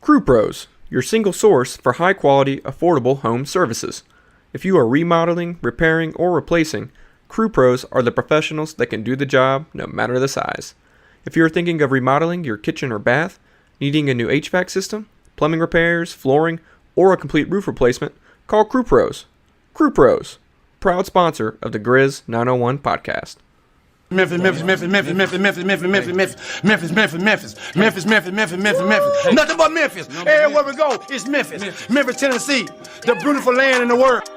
Crew Pros, your single source for high quality, affordable home services. If you are remodeling, repairing, or replacing, Crew Pros are the professionals that can do the job no matter the size. If you are thinking of remodeling your kitchen or bath, needing a new HVAC system, plumbing repairs, flooring, or a complete roof replacement, call Crew Pros. Crew Pros, proud sponsor of the Grizz 901 podcast. Memphis. Nothing but Memphis. Everywhere we go, it's Memphis. Memphis, Tennessee, the beautiful land in the world.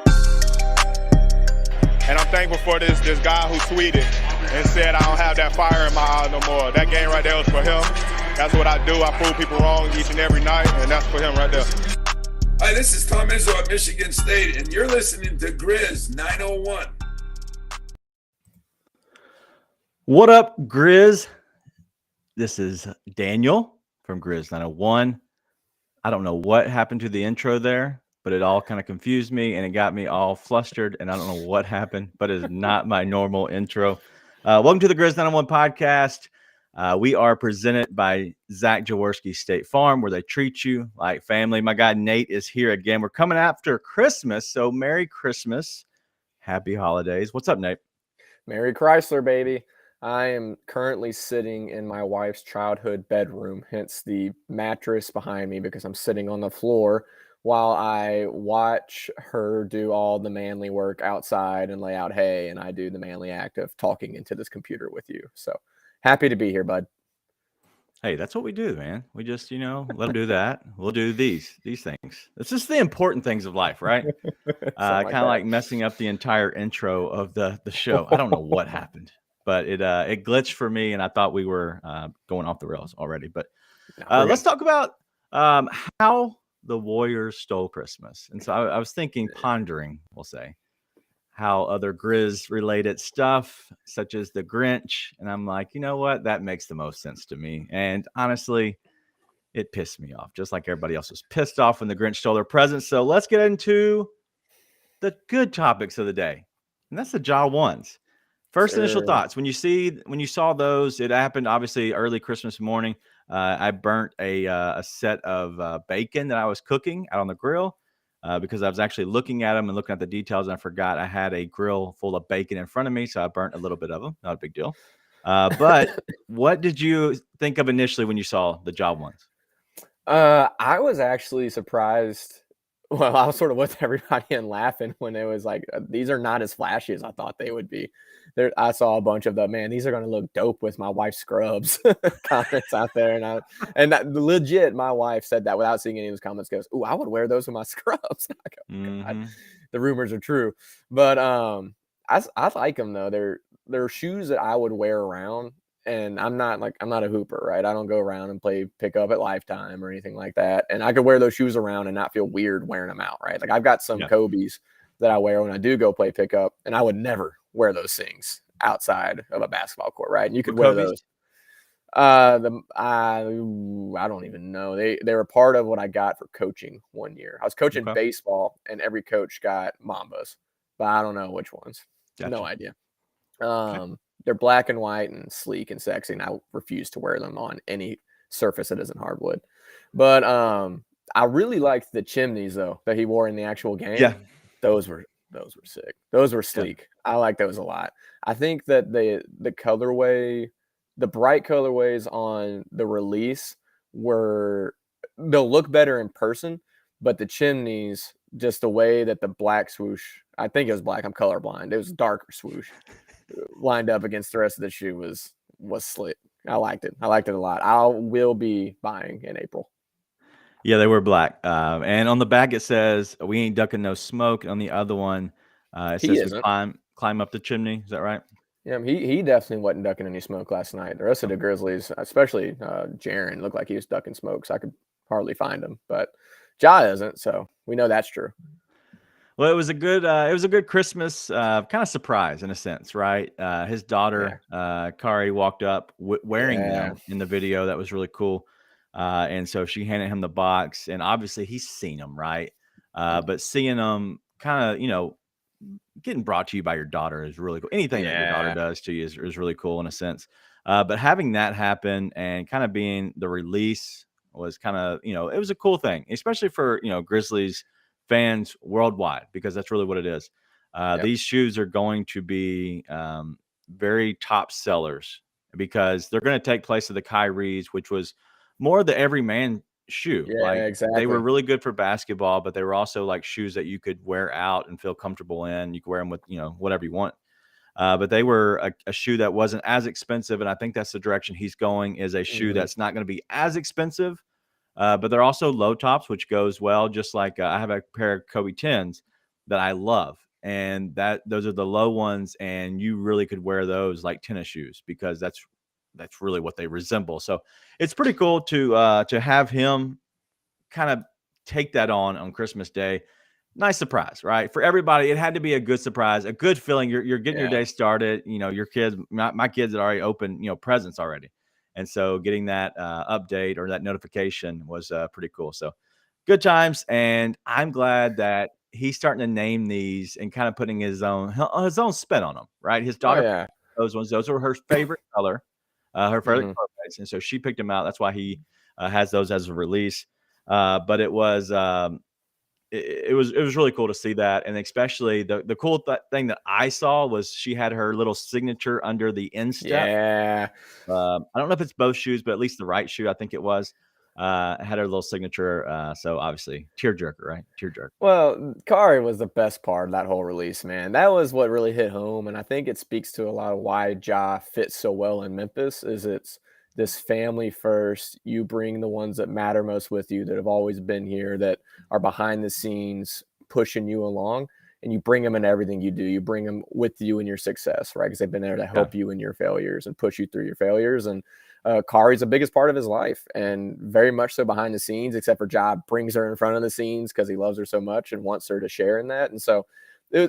And I'm thankful for this guy who tweeted and said I don't have that fire in my eye no more. That game right there was for him. That's what I do. I prove people wrong each and every night, and that's for him right there. Hi, this is Tom Izzo at Michigan State, and you're listening to Grizz 901. What up, Grizz? This is Daniel from Grizz 901. I don't know what happened to the intro there, but it all kind of confused me and it got me all flustered, and I don't know what happened, but it is not my normal intro. Welcome to the Grizz 901 podcast. We are presented by Zach Jaworski State Farm, where they treat you like family. My guy Nate is here again. We're coming after Christmas, so Merry Christmas. Happy holidays. What's up, Nate? Merry Chrysler, baby. I am currently sitting in my wife's childhood bedroom, hence the mattress behind me, because I'm sitting on the floor while I watch her do all the manly work outside and lay out hay, and I do the manly act of talking into this computer with you. So happy to be here, bud. Hey, that's what we do, man. We just, let them do that. We'll do these things. It's just the important things of life, right? Kind of like messing up the entire intro of the show. I don't know what happened, but it glitched for me, and I thought we were going off the rails already. But let's talk about how the Warriors stole Christmas. And so I was pondering, we'll say, how other Grizz-related stuff, such as the Grinch, and I'm like, you know what? That makes the most sense to me. And honestly, it pissed me off, just like everybody else was pissed off when the Grinch stole their presents. So let's get into the good topics of the day, and that's the Jaw ones. First initial thoughts when you saw those. It happened obviously early Christmas morning. I burnt a set of bacon that I was cooking out on the grill because I was actually looking at them and looking at the details, and I forgot I had a grill full of bacon in front of me, so I burnt a little bit of them. Not a big deal. But what did you think of initially when you saw the job ones? I was actually surprised. Well, I was sort of with everybody and laughing when it was like, these are not as flashy as I thought they would be. I saw a bunch of these are going to look dope with my wife's scrubs comments out there. Legit, my wife said that without seeing any of those comments, goes, "Ooh, I would wear those with my scrubs." I go, God, the rumors are true. But I like them though. They're shoes that I would wear around. And I'm not a hooper, right? I don't go around and play pickup at Lifetime or anything like that. And I could wear those shoes around and not feel weird wearing them out, right? Like I've got some Kobe's that I wear when I do go play pickup, and I would never wear those things outside of a basketball court, right? And you could wear those. I don't even know. They were part of what I got for coaching one year. I was coaching baseball, and every coach got Mambas, but I don't know which ones. Gotcha. No idea. They're black and white and sleek and sexy, and I refuse to wear them on any surface that isn't hardwood. But I really liked the chimneys though that he wore in the actual game. Yeah, those were sick. Those were sleek. Yeah. I like those a lot. I think that the colorway, the bright colorways on the release they'll look better in person, but the chimneys, just the way that the black swoosh, I think it was black. I'm colorblind. It was darker swoosh. Lined up against the rest of the shoe was slick. I liked it. I liked it a lot. I will be buying in April. Yeah, they were black. And on the back it says, "We ain't ducking no smoke." On the other one, it says, climb up the chimney. Is that right? Yeah, he definitely wasn't ducking any smoke last night. The rest of the Grizzlies, especially Jaren, looked like he was ducking smoke, so I could hardly find him. But Ja isn't, so we know that's true. Well, it was a good Christmas kind of surprise in a sense, right? His daughter, Kari, walked up wearing them in the video. That was really cool. And so she handed him the box, and obviously he's seen them, right? But seeing them kind of, getting brought to you by your daughter is really cool. Anything that your daughter does to you is really cool in a sense. But having that happen and kind of being the release was kind of, it was a cool thing, especially for, Grizzlies fans worldwide, because that's really what it is. These shoes are going to be very top sellers because they're going to take place of the Kyries, which was more the everyman shoe. Yeah, exactly. They were really good for basketball, but they were also like shoes that you could wear out and feel comfortable in. You could wear them with, whatever you want. But they were a shoe that wasn't as expensive. And I think that's the direction he's going, is a shoe that's not going to be as expensive. But they're also low tops, which goes well. Just like I have a pair of Kobe 10s that I love. And those are the low ones. And you really could wear those like tennis shoes, because that's really what they resemble. So it's pretty cool to have him kind of take that on Christmas Day. Nice surprise, right? For everybody, it had to be a good surprise, a good feeling. You're getting your day started. Your kids, my kids had already opened, presents already. And so getting that update or that notification was pretty cool. So good times. And I'm glad that he's starting to name these and kind of putting his own spin on them, right? His daughter, those were her favorite color, her favorite color base. And so she picked them out. That's why he has those as a release. But it was it was really cool to see that. And especially the cool thing that I saw was she had her little signature under the instep. Yeah. I don't know if it's both shoes, but at least the right shoe, I think it was. Had her little signature. So obviously tearjerker, right? Tearjerker. Well, Kari was the best part of that whole release, man. That was what really hit home. And I think it speaks to a lot of why Ja fits so well in Memphis. Is it's this family first. You bring the ones that matter most with you, that have always been here, that are behind the scenes pushing you along, and you bring them in everything you do. You bring them with you in your success, right? Because they've been there to help you in your failures and push you through your failures. And Kari's the biggest part of his life, and very much so behind the scenes, except for Ja brings her in front of the scenes because he loves her so much and wants her to share in that. And so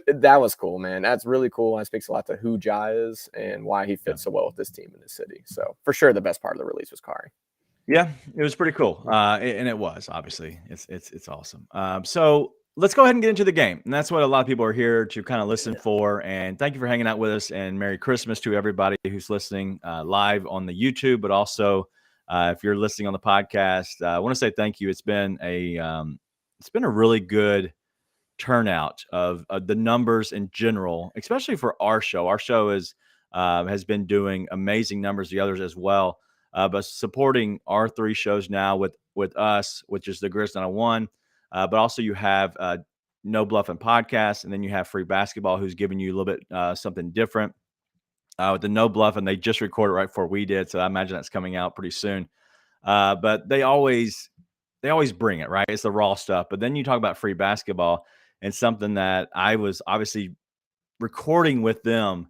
that was cool, man. That's really cool. And it speaks a lot to who Ja is and why he fits so well with this team in this city. So for sure, the best part of the release was Kari. Yeah, it was pretty cool. And it was, obviously, it's awesome. So let's go ahead and get into the game. And that's what a lot of people are here to kind of listen for. And thank you for hanging out with us, and Merry Christmas to everybody who's listening live on the YouTube, but also if you're listening on the podcast. I want to say thank you. It's been a really good turnout of the numbers in general, especially for our show. Our show has been doing amazing numbers, the others as well. But supporting our three shows now with us, which is the Grizz 901, but also you have No Bluffing Podcast, and then you have Free Basketball, who's giving you a little bit something different. With the No Bluffing, they just recorded right before we did, so I imagine that's coming out pretty soon. But they always bring it, right? It's the raw stuff. But then you talk about Free Basketball, and something that I was obviously recording with them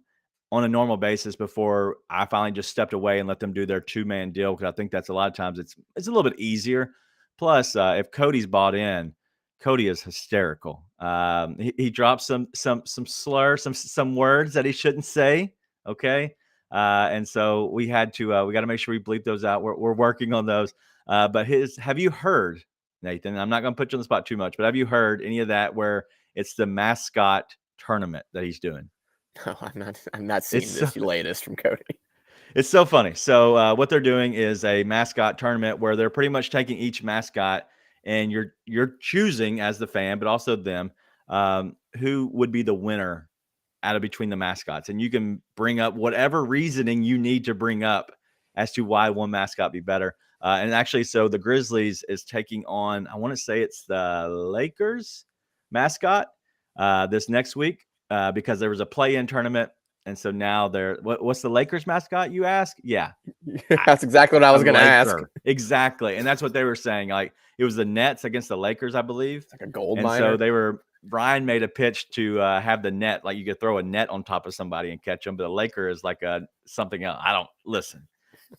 on a normal basis before I finally just stepped away and let them do their 2-man deal, because I think that's a lot of times it's a little bit easier. Plus, if Cody's bought in, Cody is hysterical. He dropped some slur, some words that he shouldn't say. Okay, and so we got to make sure we bleep those out. We're working on those. But have you heard, Nathan? I'm not going to put you on the spot too much, but have you heard any of that where it's the mascot tournament that he's doing? No, I'm not seeing this latest from Cody. It's so funny. So what they're doing is a mascot tournament where they're pretty much taking each mascot, and you're choosing as the fan, but also them, who would be the winner out of between the mascots. And you can bring up whatever reasoning you need to bring up as to why one mascot be better. And actually, so the Grizzlies is taking on, I want to say it's the Lakers mascot this next week. Because there was a play-in tournament, and so now what's the Lakers mascot, you ask? Yeah. That's exactly what I was going to ask. Exactly. And that's what they were saying. Like, it was the Nets against the Lakers, I believe. It's like a gold miner. And so Brian made a pitch to have the net, like you could throw a net on top of somebody and catch them, but the Laker is like something else. Listen.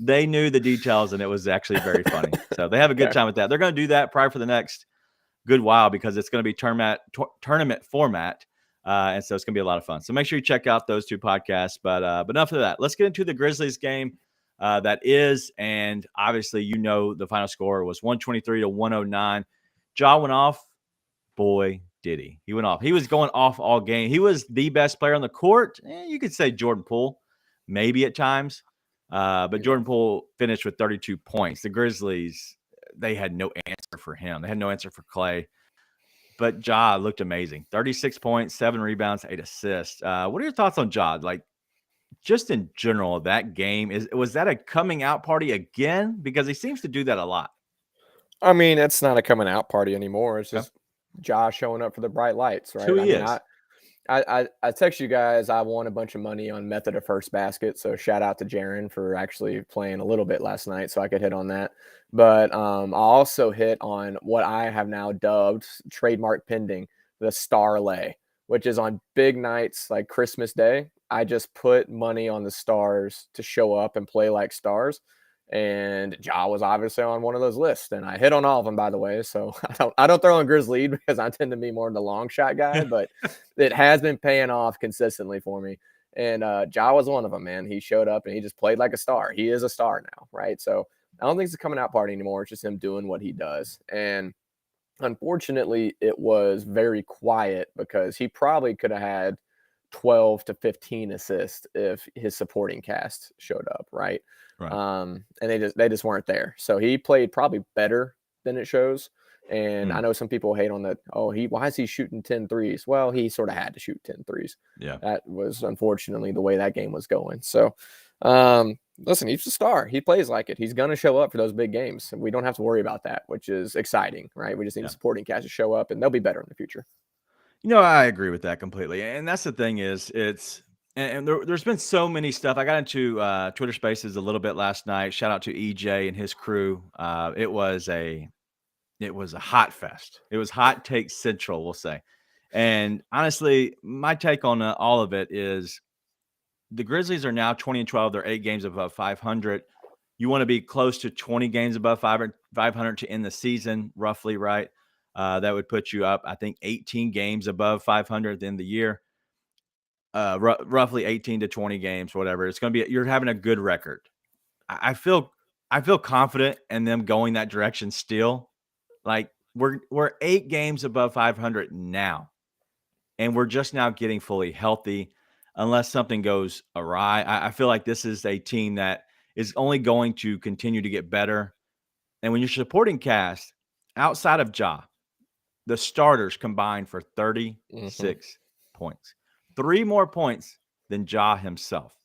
They knew the details, and it was actually very funny. So they have a good time with that. They're going to do that probably for the next good while, because it's going to be tournament format. And so it's going to be a lot of fun. So make sure you check out those two podcasts. But enough of that. Let's get into the Grizzlies game that is. And obviously, the final score was 123-109. Ja went off. Boy, did he. He went off. He was going off all game. He was the best player on the court. You could say Jordan Poole, maybe at times. But Jordan Poole finished with 32 points. The Grizzlies, they had no answer for him. They had no answer for Clay. But Ja looked amazing. 36 points, 7 rebounds, 8 assists. What are your thoughts on Ja? Like, just in general, that game, was that a coming out party again? Because he seems to do that a lot. I mean, it's not a coming out party anymore. It's Okay. just Josh showing up for the bright lights, right? That's who he I mean, is. I text you guys. I won a bunch of money on method of first basket, so shout out to Jaron for actually playing a little bit last night, so I could hit on that. But I also hit on what I have now dubbed trademark pending the star lay, which is on big nights like Christmas Day. I just put money on the stars to show up and play like stars. And Ja was obviously on one of those lists, and I hit on all of them, by the way. So I don't throw on Grizz lead because I tend to be more the long shot guy, but it has been paying off consistently for me. And Ja was one of them, man. He showed up and he just played like a star. He is a star now, right? So I don't think it's a coming out party anymore. It's just him doing what he does. And unfortunately, it was very quiet because he probably could have had 12 to 15 assists if his supporting cast showed up, right? Right. And they just weren't there. So he played probably better than it shows. And I know some people hate on that. Oh, why is he shooting 10 threes? Well, he sort of had to shoot 10 threes. Yeah. That was unfortunately the way that game was going. So listen, he's a star. He plays like it. He's going to show up for those big games. We don't have to worry about that, which is exciting, right? We just need a supporting cast to show up and they'll be better in the future. I agree with that completely. And that's the thing is there's been so many stuff. I got into Twitter Spaces a little bit last night. Shout out to EJ and his crew. It was a hot fest. It was hot take central, we'll say. And honestly, my take on all of it is the Grizzlies are now 20-12. They're 8 games above 500. You want to be close to 20 games above 500 to end the season, roughly, right? That would put you up, I think, 18 games above 500 at the end of the year. Roughly 18 to 20 games, whatever. It's going to be, you're having a good record. I feel confident in them going that direction still. Like we're 8 games above 500 now, and we're just now getting fully healthy. Unless something goes awry, I feel like this is a team that is only going to continue to get better. And when you're supporting cast outside of Ja, the starters combined for 36 points, 3 more points than Ja himself.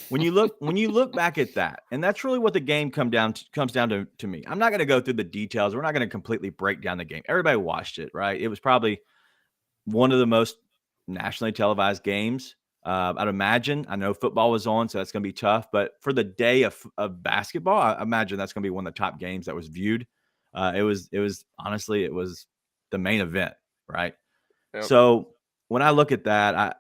When you look back at that, and that's really what the game comes down to me. I'm not going to go through the details. We're not going to completely break down the game. Everybody watched it, right? It was probably one of the most nationally televised games. I'd imagine. I know football was on, so that's going to be tough. But for the day of basketball, I imagine that's going to be one of the top games that was viewed. It was honestly, it was the main event, right? Yep. So when I look at that,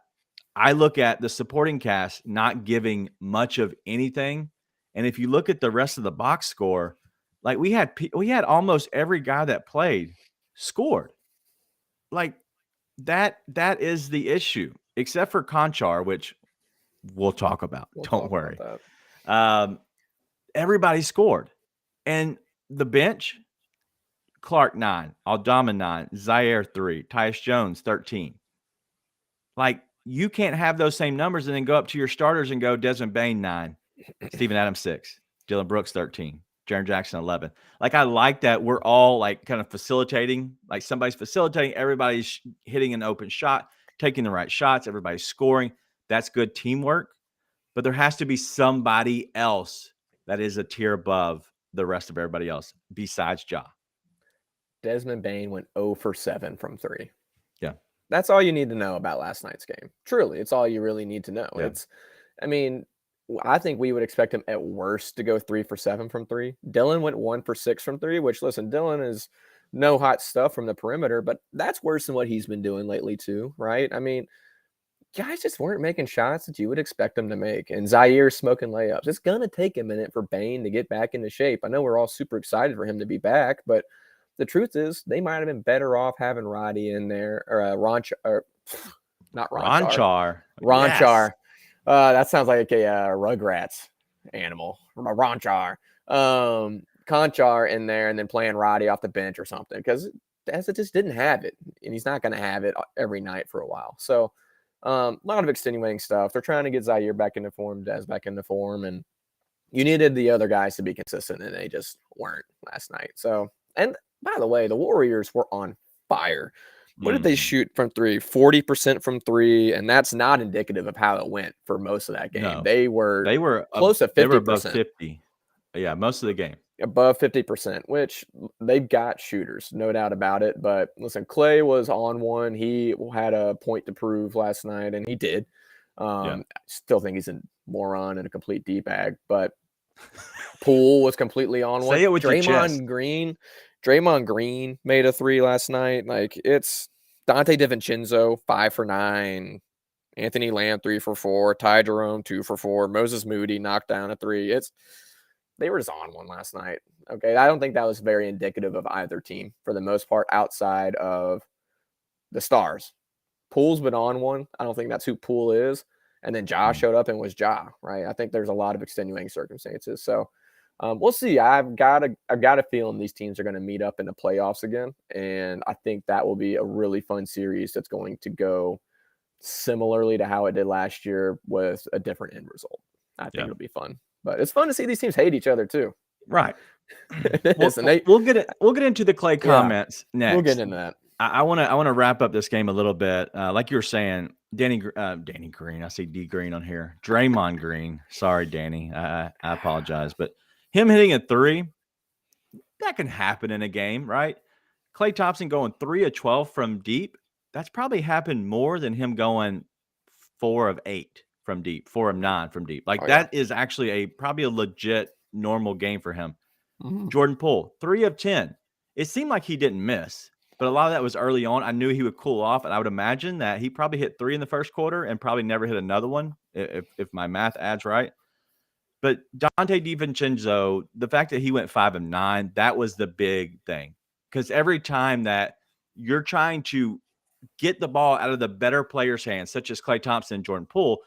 I look at the supporting cast not giving much of anything. And if you look at the rest of the box score, like we had almost every guy that played scored. Like that is the issue, except for Conchar, which we'll talk about. Don't worry. Everybody scored. And the bench, Clark 9, Aldama 9, Zaire 3, Tyus Jones 13. Like, you can't have those same numbers and then go up to your starters and go Desmond Bane 9, Steven Adams 6, Dylan Brooks 13, Jaren Jackson 11. Like, I like that we're all like kind of facilitating, like somebody's facilitating, everybody's hitting an open shot, taking the right shots, everybody's scoring. That's good teamwork. But there has to be somebody else that is a tier above the rest of everybody else besides Ja. Desmond Bane went 0 for 7 from 3. Yeah. That's all you need to know about last night's game. Truly, it's all you really need to know. Yeah. I think we would expect him at worst to go 3 for 7 from 3. Dylan went 1 for 6 from 3, which, listen, Dylan is no hot stuff from the perimeter, but that's worse than what he's been doing lately too, right? I mean, guys just weren't making shots that you would expect them to make. And Zaire smoking layups. It's going to take a minute for Bane to get back into shape. I know we're all super excited for him to be back, but the truth is they might have been better off having Roddy in there or Ronchar. Yes. That sounds like a Rugrats animal. Ronchar. Conchar in there and then playing Roddy off the bench or something because Dez just didn't have it. And he's not going to have it every night for a while. So a lot of extenuating stuff. They're trying to get Zaire back into form, Dez back into form. And you needed the other guys to be consistent and they just weren't last night. So And by the way, the Warriors were on fire. What did they shoot from three? 40% from three, and that's not indicative of how it went for most of that game. No. They were They were close to 50%. They were above 50. Yeah, most of the game. Above 50%, which they've got shooters, no doubt about it. But listen, Clay was on one. He had a point to prove last night, and he did. I still think he's a moron and a complete D-bag, but Poole was completely on one. Say it with your chest. Draymond Green made a three last night. Like, it's Dante DiVincenzo, 5 for 9. Anthony Lamb, 3 for 4. Ty Jerome, 2 for 4. Moses Moody knocked down a 3. They were just on one last night. Okay, I don't think that was very indicative of either team for the most part outside of the stars. Poole's been on one. I don't think that's who Poole is. And then Ja showed up and was Ja, right? I think there's a lot of extenuating circumstances. So we'll see. I've got a feeling these teams are going to meet up in the playoffs again, and I think that will be a really fun series that's going to go similarly to how it did last year with a different end result. I think it'll be fun, but it's fun to see these teams hate each other too. Right. We'll get into the Clay comments next. We'll get into that. I want to wrap up this game a little bit. Like you were saying, Danny Green. I see D Green on here. Draymond Green. Sorry, Danny. I apologize, but him hitting a 3, that can happen in a game, right? Klay Thompson going 3 of 12 from deep. That's probably happened more than him going 4 of 8 from deep, 4 of 9 from deep. Like that is actually probably a legit normal game for him. Mm-hmm. Jordan Poole, 3 of 10. It seemed like he didn't miss, but a lot of that was early on. I knew he would cool off, and I would imagine that he probably hit 3 in the first quarter and probably never hit another one if my math adds right. But Dante DiVincenzo, the fact that he went 5 of 9, that was the big thing. Because every time that you're trying to get the ball out of the better players' hands, such as Klay Thompson and Jordan Poole,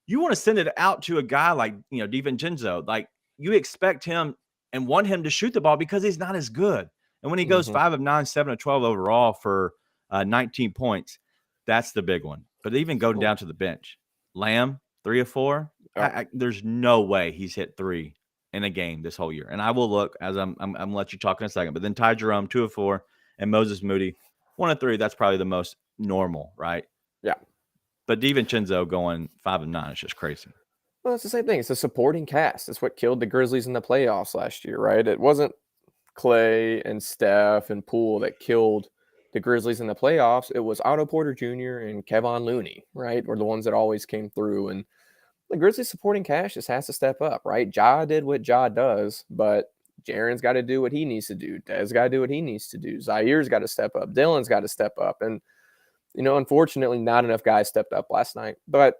you want to send it out to a guy like, DiVincenzo. Like, you expect him and want him to shoot the ball because he's not as good. And when he goes 5 of 9, 7 of 12 overall for 19 points, that's the big one. But even going down to the bench, Lamb, 3 of 4. There's no way he's hit 3 in a game this whole year. And I will look as I'm going to let you talk in a second. But then Ty Jerome, 2 of 4, and Moses Moody, 1 of 3. That's probably the most normal, right? Yeah. But DiVincenzo going 5 of 9 is just crazy. Well, it's the same thing. It's a supporting cast. It's what killed the Grizzlies in the playoffs last year, right? It wasn't Clay and Steph and Poole that killed the Grizzlies in the playoffs. It was Otto Porter Jr. and Kevon Looney, right? Were the ones that always came through. And the Grizzlies supporting cast just has to step up, right? Ja did what Ja does, but Jaren's got to do what he needs to do. Dez got to do what he needs to do. Zaire's got to step up. Dylan's got to step up. And, unfortunately, not enough guys stepped up last night. But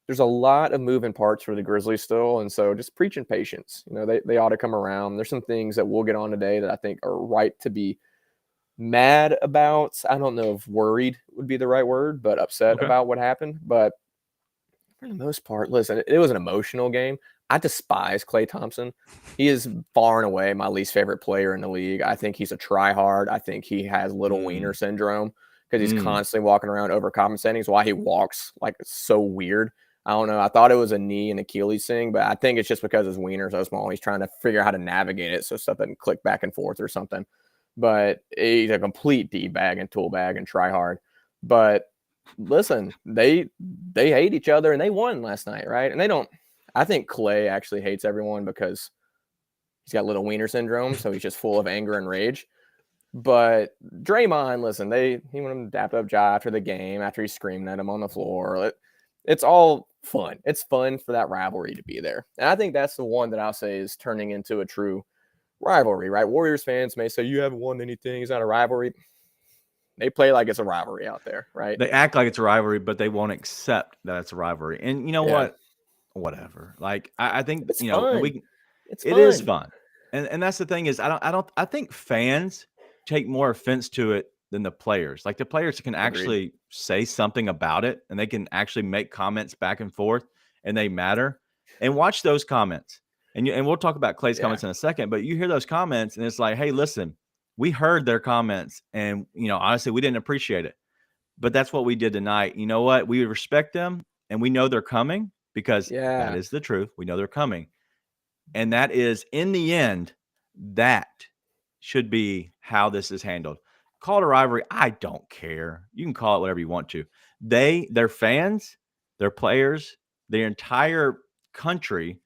there's a lot of moving parts for the Grizzlies still. And so just preaching patience. They ought to come around. There's some things that we'll get on today that I think are right to be mad about. I don't know if worried would be the right word, but upset about what happened. But for the most part, listen, it was an emotional game. I despise Klay Thompson. He is far and away my least favorite player in the league. I think he's a try-hard. I think he has little wiener syndrome because he's constantly walking around overcompensating. It's why he walks like so weird. I don't know. I thought it was a knee and Achilles thing, but I think it's just because his wiener's so small. He's trying to figure out how to navigate it so stuff doesn't click back and forth or something. But he's a complete D-bag and tool bag and try-hard. But listen, they hate each other and they won last night, right? And I think Clay actually hates everyone because he's got little wiener syndrome, so he's just full of anger and rage. But Draymond, listen, he wanted him to dap up Ja after the game, after he's screaming at him on the floor. It's all fun. It's fun for that rivalry to be there. And I think that's the one that I'll say is turning into a true rivalry, right? Warriors fans may say, you haven't won anything. It's not a rivalry. They play like it's a rivalry out there, right? They act like it's a rivalry, but they won't accept that it's a rivalry. And you know what? Whatever. Like I think it's fun. It's it fun. is fun. And that's the thing is I think fans take more offense to it than the players. Like the players can actually say something about it and they can actually make comments back and forth and they matter. And watch those comments. And we'll talk about Klay's comments in a second, but you hear those comments and it's like, hey, listen, we heard their comments and, honestly, we didn't appreciate it. But that's what we did tonight. You know what? We respect them and we know they're coming because that is the truth. We know they're coming. And that is, in the end, that should be how this is handled. Call it a rivalry. I don't care. You can call it whatever you want to. Their fans, their players, their entire country,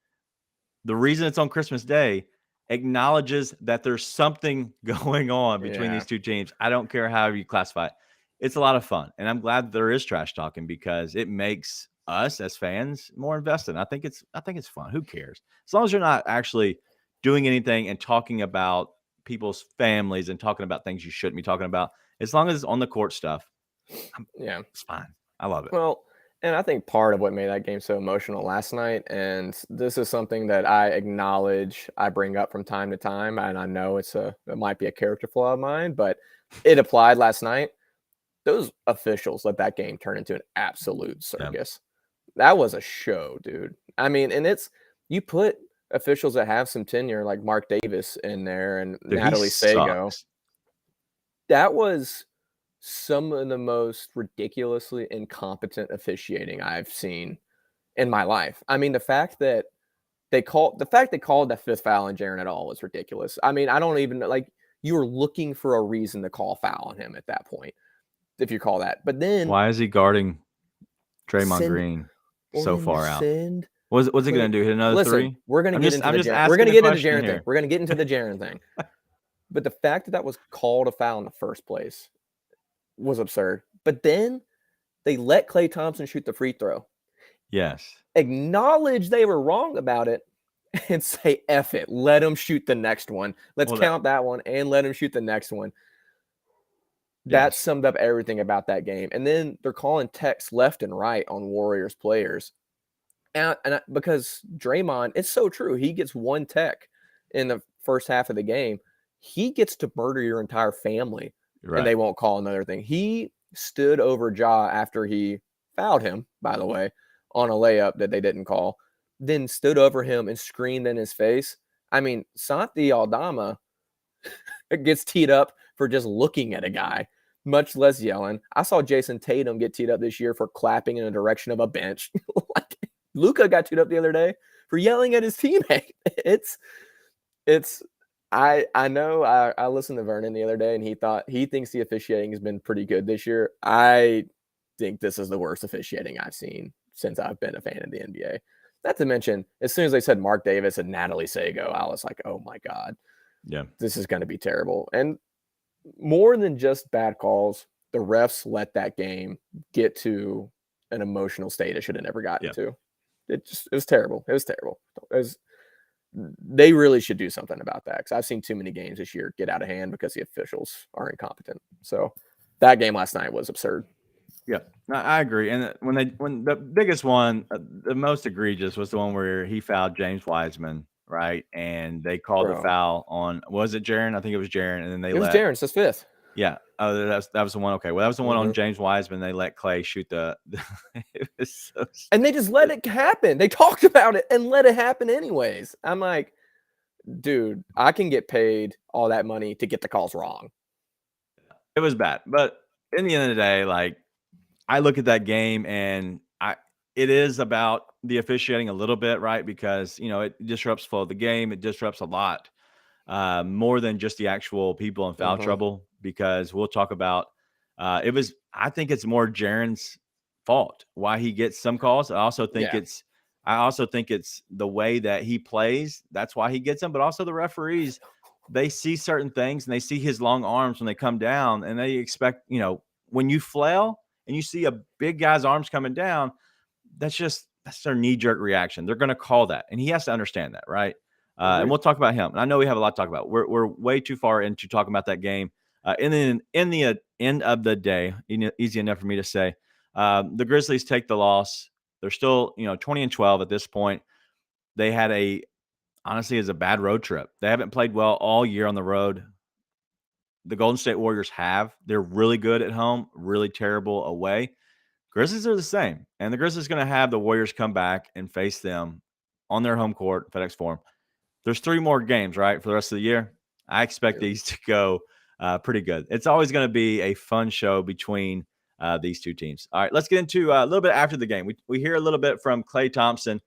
the reason it's on Christmas Day acknowledges that there's something going on between these two teams. I don't care how you classify it. It's a lot of fun. And I'm glad there is trash talking because it makes us as fans more invested. I think it's fun. Who cares? As long as you're not actually doing anything and talking about people's families and talking about things you shouldn't be talking about. As long as it's on the court stuff, it's fine. I love it. Well, and I think part of what made that game so emotional last night, and this is something that I acknowledge, I bring up from time to time, and I know it might be a character flaw of mine, but it applied last night. Those officials let that game turn into an absolute circus. That was a show, dude. I mean, and you put officials that have some tenure like Mark Davis in there and Natalie Sago. That was some of the most ridiculously incompetent officiating I've seen in my life. I mean, the fact they called that fifth foul on Jaren at all was ridiculous. I mean, I don't even you were looking for a reason to call foul on him at that point, if you call that. But then why is he guarding Draymond Green so far out? What's he going to do? Hit another three? We're going to get into the Jaren thing. We're going to get into the Jaren thing. But the fact that was called a foul in the first place was absurd. But then they let Klay Thompson shoot the free throw. Yes. Acknowledge they were wrong about it and say, F it. Let him shoot the next one. Let's count that one and let him shoot the next one. That summed up everything about that game. And then they're calling techs left and right on Warriors players. And because Draymond, it's so true. He gets one tech in the first half of the game. He gets to murder your entire family, and they won't call another thing. He stood over Ja after he fouled him, by the way, on a layup that they didn't call, then stood over him and screamed in his face. I mean, Santi Aldama gets teed up for just looking at a guy, much less yelling. I saw Jason Tatum get teed up this year for clapping in the direction of a bench. Luka got teed up the other day for yelling at his teammate. I know I listened to Vernon the other day, and he thinks the officiating has been pretty good this year. I think this is the worst officiating I've seen since I've been a fan of the NBA. Not to mention, as soon as they said Mark Davis and Natalie Sago, I was like, oh my God. Yeah. This is going to be terrible. And more than just bad calls, the refs let that game get to an emotional state it should have never gotten to. It was terrible. It was terrible. They really should do something about that, because I've seen too many games this year get out of hand because the officials are incompetent. So that game last night was absurd. Yeah, I agree. And when the biggest one, the most egregious was the one where he fouled James Wiseman, right? And they called the foul on, was it Jaren? I think it was Jaren. And then it was Jaren. It's his fifth. Yeah. Oh, that was the one. Okay. Well, that was the one on James Wiseman. They let Klay shoot it was so and they just let it happen. They talked about it and let it happen anyways. I'm like, dude, I can get paid all that money to get the calls wrong. It was bad. But in the end of the day, I look at that game and it is about the officiating a little bit, right? Because, it disrupts flow of the game. It disrupts a lot more than just the actual people in foul trouble, because we'll talk about I think it's more Jaren's fault why he gets some calls. I also think it's the way that he plays. That's why he gets them. But also the referees, they see certain things and they see his long arms when they come down, and they expect, when you flail and you see a big guy's arms coming down, that's their knee-jerk reaction. They're going to call that, and he has to understand that, right? And we'll talk about him. And I know we have a lot to talk about. We're way too far into talking about that game. And then in the end of the day, easy enough for me to say, the Grizzlies take the loss. They're still, 20-12 at this point. They had honestly, is a bad road trip. They haven't played well all year on the road. The Golden State Warriors have. They're really good at home, really terrible away. Grizzlies are the same. And the Grizzlies are going to have the Warriors come back and face them on their home court, FedEx Forum. There's 3 more games, right, for the rest of the year. I expect these to go pretty good. It's always going to be a fun show between these two teams. All right, let's get into a little bit after the game. We hear a little bit from Klay Thompson,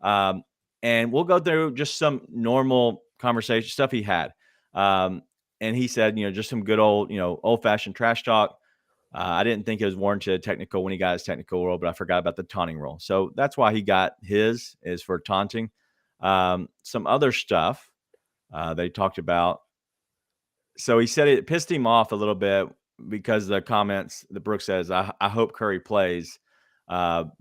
and we'll go through just some normal conversation stuff he had. And he said, just some good old, old fashioned trash talk. I didn't think it was warranted technical when he got his technical rule, but I forgot about the taunting rule. So that's why he got his, is for taunting. Some other stuff they talked about. So he said it pissed him off a little bit because of the comments that Brooks says, I hope Curry plays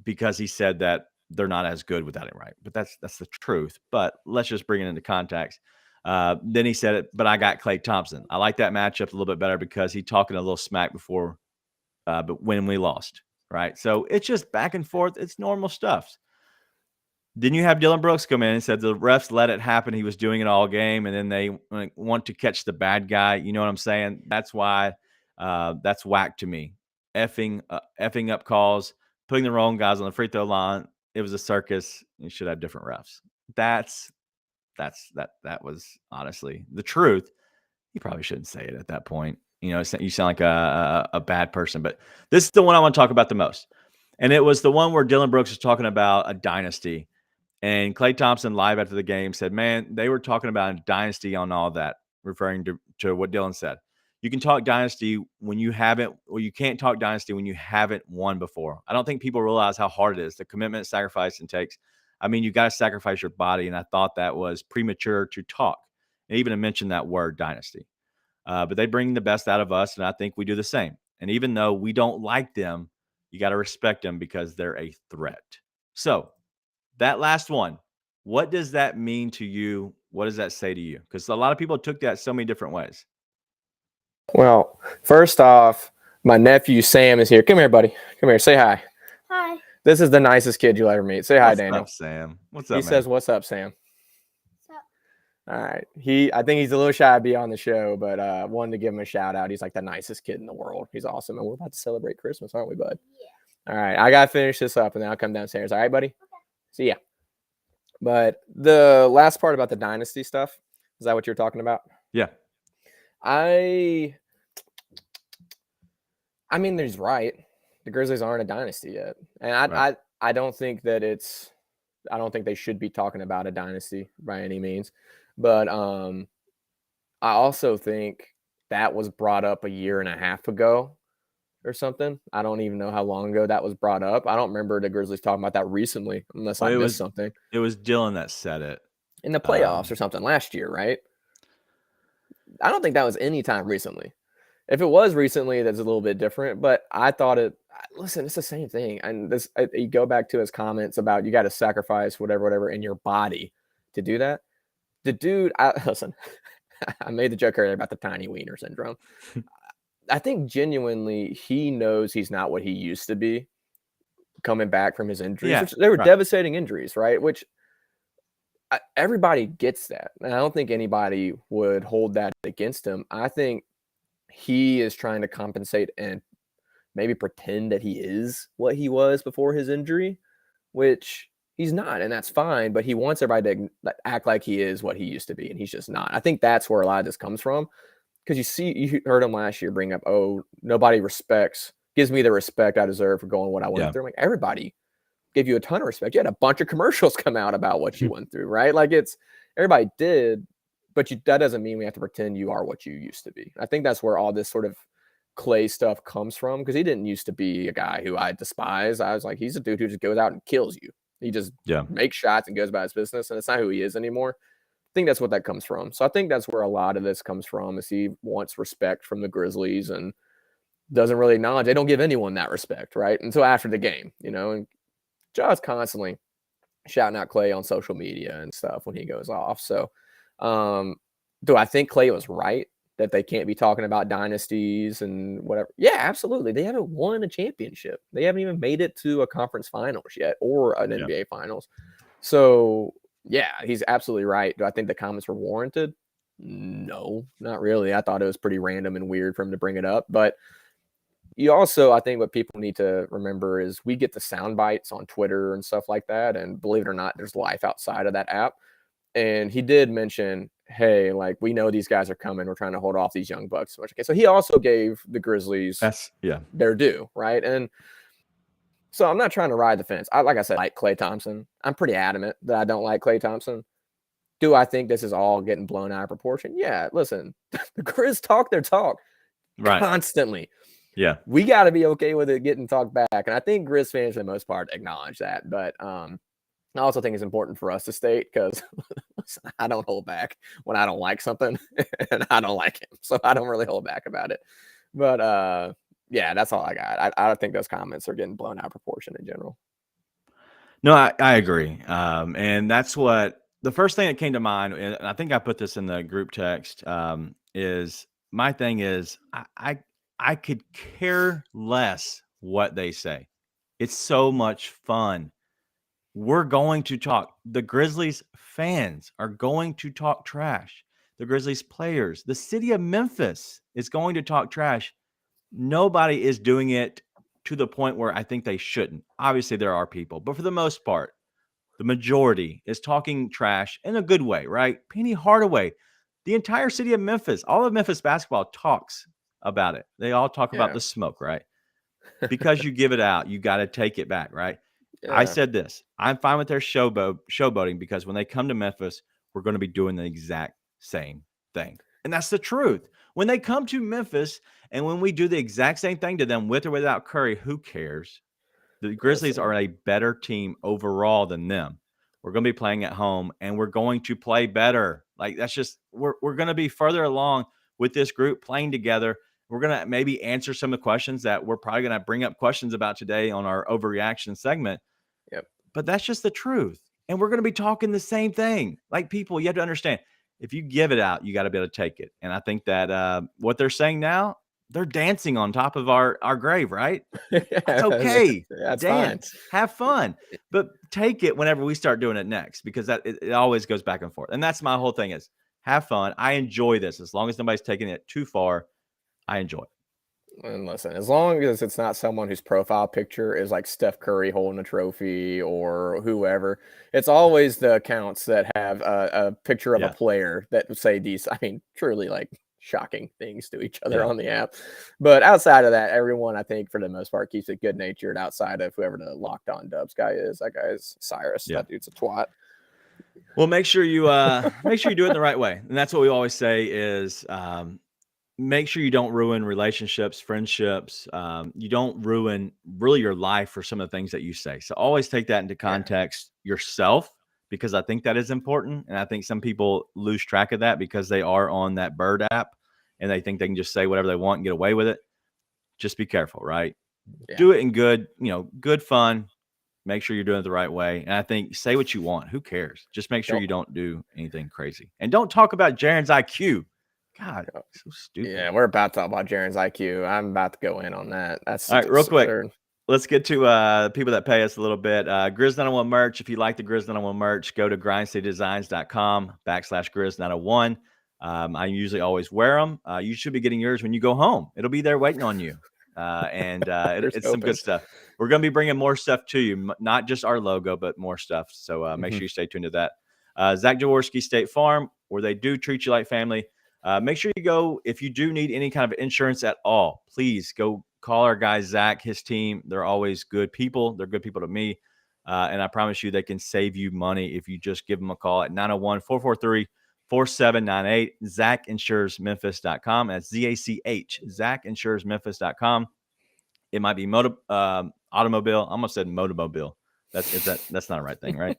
because he said that they're not as good without him, right? But that's the truth. But let's just bring it into context. Then he said it, but I got Klay Thompson. I like that matchup a little bit better because he talking a little smack before, but when we lost, right? So it's just back and forth. It's normal stuff. Then you have Dylan Brooks come in and said the refs let it happen. He was doing it all game, and then they want to catch the bad guy. You know what I'm saying? That's why that's whack to me. Effing up calls, putting the wrong guys on the free throw line. It was a circus. You should have different refs. That was honestly the truth. You probably shouldn't say it at that point. You sound like a bad person, but this is the one I want to talk about the most. And it was the one where Dylan Brooks was talking about a dynasty. And Klay Thompson live after the game said, man, they were talking about a dynasty on all that, referring to what Dylan said. You can talk dynasty when you haven't, or you can't talk dynasty when you haven't won before. I don't think people realize how hard it is, the commitment, sacrifice, and takes. I mean, you got to sacrifice your body. And I thought that was premature to talk, and even to mention that word dynasty. But they bring the best out of us, and I think we do the same. And even though we don't like them, you got to respect them because they're a threat. So that last one, what does that mean to you? What does that say to you? Because a lot of people took that so many different ways. Well, first off, my nephew Sam is here. Come here, buddy. Come here. Say hi. Hi. This is the nicest kid you'll ever meet. Say hi, Daniel. What's up, Sam? What's up, He man? says, "What's up, Sam?" What's up? All right. I think he's a little shy to be on the show, but wanted to give him a shout out. He's like the nicest kid in the world. He's awesome. And we're about to celebrate Christmas, aren't we, bud? Yeah. All right. I got to finish this up and then I'll come downstairs. All right, buddy? Okay. See ya. But the last part about the dynasty stuff, is that what you're talking about? Yeah. I mean, he's right. The Grizzlies aren't a dynasty yet. And I don't think that I don't think they should be talking about a dynasty by any means. But I also think that was brought up a year and a half ago or something. I don't even know how long ago that was brought up. I don't remember the Grizzlies talking about that recently, unless I missed something. It was Dylan that said it. In the playoffs or something last year, right? I don't think that was any time recently. If it was recently, that's a little bit different. But I thought listen, it's the same thing. And you go back to his comments about you got to sacrifice whatever in your body to do that. The dude, listen, I made the joke earlier about the tiny wiener syndrome. I think genuinely he knows he's not what he used to be coming back from his injuries. Yeah, Which they were right. devastating injuries, right? Which everybody gets that. And I don't think anybody would hold that against him. I think he is trying to compensate and maybe pretend that he is what he was before his injury, which he's not, and that's fine. But he wants everybody to act like he is what he used to be, and he's just not. I think that's where a lot of this comes from, because you heard him last year bring up, oh, nobody gives me the respect I deserve for going what I went through. I'm like, everybody gave you a ton of respect. You had a bunch of commercials come out about what you went through, right? Like everybody did, but that doesn't mean we have to pretend you are what you used to be. I think that's where all this sort of Klay stuff comes from, because he didn't used to be a guy who I despise. I was like, he's a dude who just goes out and kills you. He just makes shots and goes about his business, and it's not who he is anymore. I think that's what that comes from. So I think that's where a lot of this comes from, is he wants respect from the Grizzlies and doesn't really acknowledge they don't give anyone that respect, right? Until after the game, and Ja's constantly shouting out Klay on social media and stuff when he goes off. So do I think Klay was right that they can't be talking about dynasties and whatever? Yeah, absolutely. They haven't won a championship. They haven't even made it to a conference finals yet, or an NBA finals. So yeah, he's absolutely right. Do I think the comments were warranted? No, not really. I thought it was pretty random and weird for him to bring it up. But you also, I think what people need to remember is we get the sound bites on Twitter and stuff like that. And believe it or not, there's life outside of that app. And he did mention, hey, like, we know these guys are coming. We're trying to hold off these young bucks so much. Okay, so he also gave the Grizzlies their due, right? And so I'm not trying to ride the fence. Like I said, I like Klay Thompson. I'm pretty adamant that I don't like Klay Thompson. Do I think this is all getting blown out of proportion? Yeah, listen, the Grizz talk their talk Right. constantly. Yeah. We got to be okay with it getting talked back. And I think Grizz fans, for the most part, acknowledge that. But I also think it's important for us to state, because I don't hold back when I don't like something and I don't like him. So I don't really hold back about it. But yeah, that's all I got. I think those comments are getting blown out of proportion in general. No, I agree. And that's what the first thing that came to mind, and I think I put this in the group text, is my thing is I could care less what they say. It's so much fun. We're going to talk. The Grizzlies fans are going to talk trash. The Grizzlies players, the city of Memphis is going to talk trash. Nobody is doing it to the point where I think they shouldn't. Obviously, there are people, but for the most part, the majority is talking trash in a good way, right? Penny Hardaway, the entire city of Memphis, all of Memphis basketball talks about it. They all talk about the smoke, right? Because you give it out, you got to take it back, right? Yeah. I said this. I'm fine with their showboating, because when they come to Memphis, we're going to be doing the exact same thing. And that's the truth. When they come to Memphis and when we do the exact same thing to them with or without Curry, who cares? The Grizzlies are a better team overall than them. We're going to be playing at home and we're going to play better. Like, that's just, we're going to be further along with this group playing together. We're going to maybe answer some of the questions that we're probably going to bring up questions about today on our overreaction segment. Yep. But that's just the truth. And we're going to be talking the same thing. Like, people, you have to understand, if you give it out, you got to be able to take it. And I think that what they're saying now, they're dancing on top of our grave, right? That's okay. That's Dance, fine. have fun, but take it whenever we start doing it next, because that it always goes back and forth. And that's my whole thing, is have fun. I enjoy this. As long as nobody's taking it too far, I enjoy it. And listen, as long as it's not someone whose profile picture is like Steph Curry holding a trophy or whoever, it's always the accounts that have a picture of a player that say these, I mean, truly like shocking things to each other on the app. But outside of that, everyone, I think, for the most part, keeps it good natured outside of whoever the Locked On Dubs guy is. That guy is Cyrus. That dude's a twat. Well, make sure you do it in the right way. And that's what we always say is make sure you don't ruin relationships, friendships. You don't ruin really your life for some of the things that you say. So always take that into context yourself, because I think that is important. And I think some people lose track of that because they are on that Bird app and they think they can just say whatever they want and get away with it. Just be careful, right? Yeah. Do it in good fun. Make sure you're doing it the right way. And I think say what you want. Who cares? Just make sure you don't do anything crazy. And don't talk about Jaren's IQ. God, so stupid. Yeah, we're about to talk about Jaren's IQ. I'm about to go in on that. That's all right, real quick. Let's get to people that pay us a little bit. Grizz901 merch. If you like the Grizz901 merch, go to grindcitydesigns.com/Grizz901. I usually always wear them. You should be getting yours when you go home. It'll be there waiting on you. It's some good stuff. We're going to be bringing more stuff to you, not just our logo, but more stuff. So make sure you stay tuned to that. Zach Jaworski, State Farm, where they do treat you like family. Make sure you go, if you do need any kind of insurance at all, please go call our guy, Zach, his team. They're always good people. They're good people to me. And I promise you they can save you money if you just give them a call at 901-443-4798, ZachInsuresMemphis.com. That's ZACH, ZachInsuresMemphis.com. It might be automobile. I almost said motomobile. That's not the right thing, right?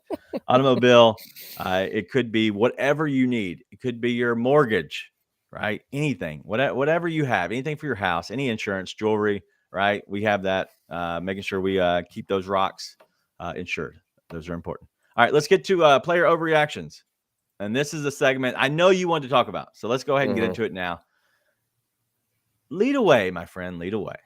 Automobile. It could be whatever you need. It could be your mortgage, right? Anything, whatever you have, anything for your house, any insurance, jewelry, right? We have that. Making sure we keep those rocks insured. Those are important. All right, let's get to player overreactions. And this is a segment I know you want to talk about. So let's go ahead and get into it now. Lead away, my friend. Lead away.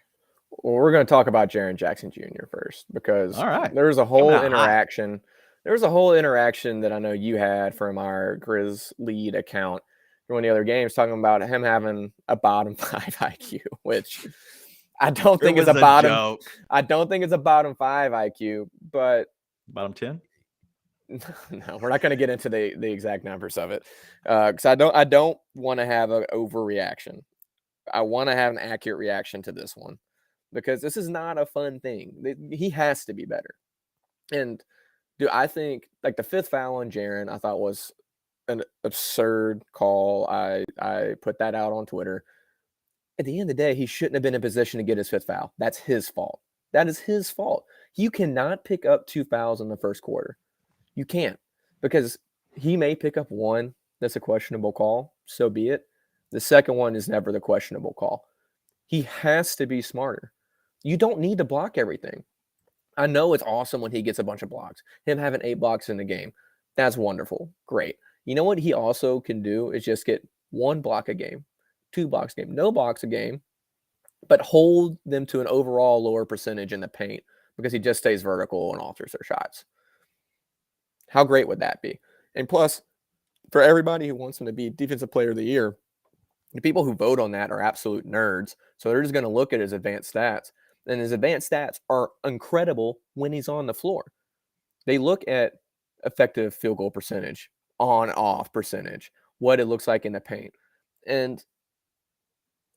Well, we're going to talk about Jaren Jackson Jr. first, because there was a whole interaction. There was a whole interaction that I know you had from our Grizz lead account from one of the other games, talking about him having a bottom 5 IQ, which I don't think is a bottom. Joke. I don't think it's a bottom 5 IQ, but bottom 10. No, we're not going to get into the exact numbers of it, because I don't want to have an overreaction. I want to have an accurate reaction to this one, because this is not a fun thing. He has to be better. And I think like the 5th foul on Jaren, I thought was an absurd call. I put that out on Twitter. At the end of the day, he shouldn't have been in position to get his 5th foul. That's his fault. That is his fault. You cannot pick up 2 fouls in the first quarter. You can't, because he may pick up one that's a questionable call. So be it. The second one is never the questionable call. He has to be smarter. You don't need to block everything. I know it's awesome when he gets a bunch of blocks. Him having 8 blocks in the game, that's wonderful. Great. You know what he also can do is just get 1 block a game, 2 blocks a game, no blocks a game, but hold them to an overall lower percentage in the paint because he just stays vertical and alters their shots. How great would that be? And plus, for everybody who wants him to be Defensive Player of the Year, the people who vote on that are absolute nerds. So they're just going to look at his advanced stats. And his advanced stats are incredible when he's on the floor. They look at effective field goal percentage, on-off percentage, what it looks like in the paint. And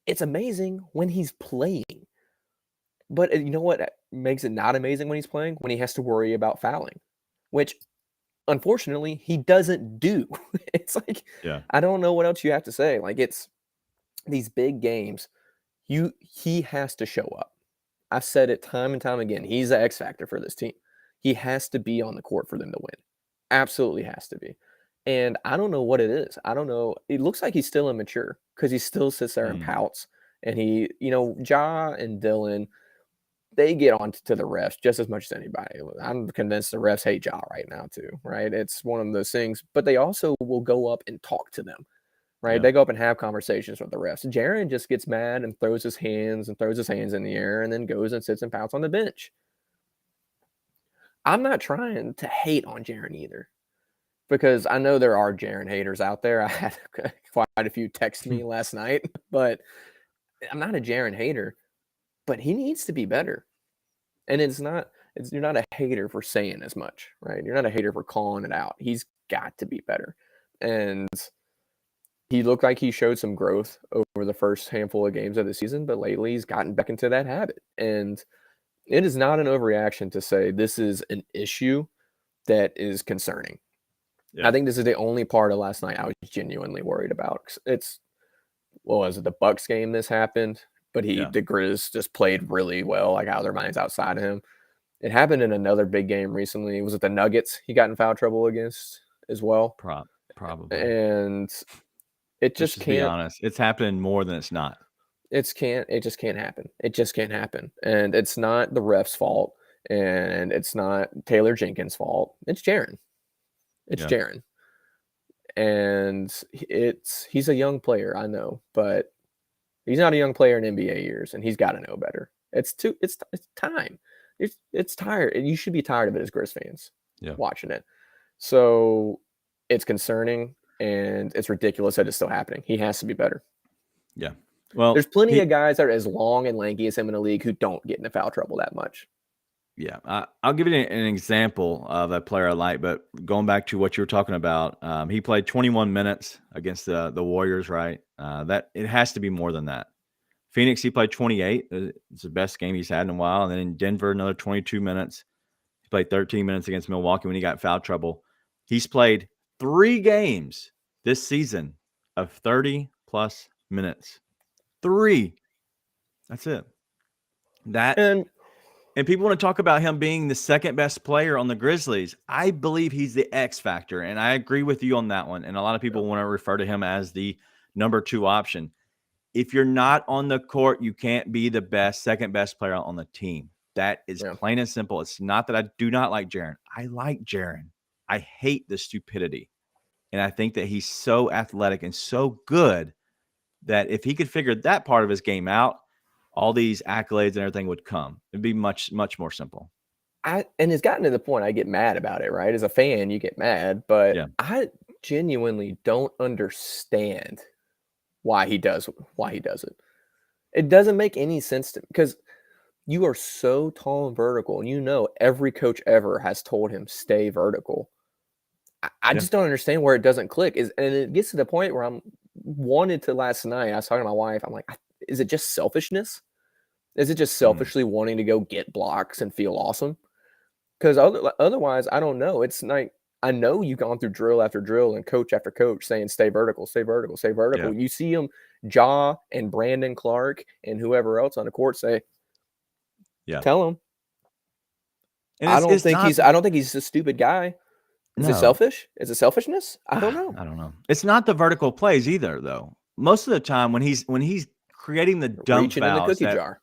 it's amazing when he's playing. But you know what makes it not amazing when he's playing? When he has to worry about fouling, which unfortunately he doesn't do. It's like, Yeah. I don't know what else you have to say. Like, it's these big games, he has to show up. I've said it time and time again. He's the X factor for this team. He has to be on the court for them to win. Absolutely has to be. And I don't know what it is. I don't know. It looks like he's still immature because he still sits there and pouts. And he, Ja and Dylan, they get on to the refs just as much as anybody. I'm convinced the refs hate Ja right now too, right? It's one of those things. But they also will go up and talk to them, right? Yeah. They go up and have conversations with the refs. Jaren just gets mad and throws his hands in the air and then goes and sits and pouts on the bench. I'm not trying to hate on Jaren either, because I know there are Jaren haters out there. I had quite a few text me last night, but I'm not a Jaren hater, but he needs to be better. And you're not a hater for saying as much, right? You're not a hater for calling it out. He's got to be better. And he looked like he showed some growth over the first handful of games of the season, but lately he's gotten back into that habit. And it is not an overreaction to say this is an issue that is concerning. Yeah. I think this is the only part of last night I was genuinely worried about. Was it the Bucks game this happened? But the Grizz just played really well, like out of their minds outside of him. It happened in another big game recently. Was it the Nuggets he got in foul trouble against as well? Probably. And it just Let's can't. be honest, it's happening more than it's not. It just can't happen. It just can't happen. And it's not the ref's fault. And it's not Taylor Jenkins' fault. It's Jaren. Jaren. And he's a young player, I know, but he's not a young player in NBA years, and he's got to know better. It's time. It's tired. You should be tired of it as Grizz fans watching it. So it's concerning, and it's ridiculous that it's still happening. He has to be better. Yeah. Well, there's plenty of guys that are as long and lanky as him in the league who don't get into foul trouble that much. Yeah, I'll give you an example of a player I like, but going back to what you were talking about, he played 21 minutes against the Warriors, right? That it has to be more than that. Phoenix, he played 28. It's the best game he's had in a while. And then in Denver, another 22 minutes. He played 13 minutes against Milwaukee when he got foul trouble. He's played 3 games this season of 30-plus minutes. 3. That's it. And people want to talk about him being the second best player on the Grizzlies. I believe he's the X factor, and I agree with you on that one. And a lot of people want to refer to him as the number 2 option. If you're not on the court, you can't be the second best player on the team. That is plain and simple. It's not that I do not like Jaren. I like Jaren. I hate the stupidity. And I think that he's so athletic and so good that if he could figure that part of his game out, all these accolades and everything would come. It'd be much, much more simple. And it's gotten to the point I get mad about it, right? As a fan, you get mad, but I genuinely don't understand why he does it. It doesn't make any sense to me, because you are so tall and vertical, and every coach ever has told him stay vertical. I just don't understand where it doesn't click. And it gets to the point where I was talking to my wife, I'm like, is it just selfishness? Is it just selfishly wanting to go get blocks and feel awesome? Because otherwise, I don't know. It's like, I know you've gone through drill after drill and coach after coach saying stay vertical, stay vertical, stay vertical. Yeah. You see him, Ja and Brandon Clark and whoever else on the court say, Yeah. tell him. And I don't think he's a stupid guy. Is it No. selfish? Is it selfishness? I don't know. I don't know. It's not the vertical plays either, though. Most of the time when he's creating the dump Reaching in the fouls, cookie jar.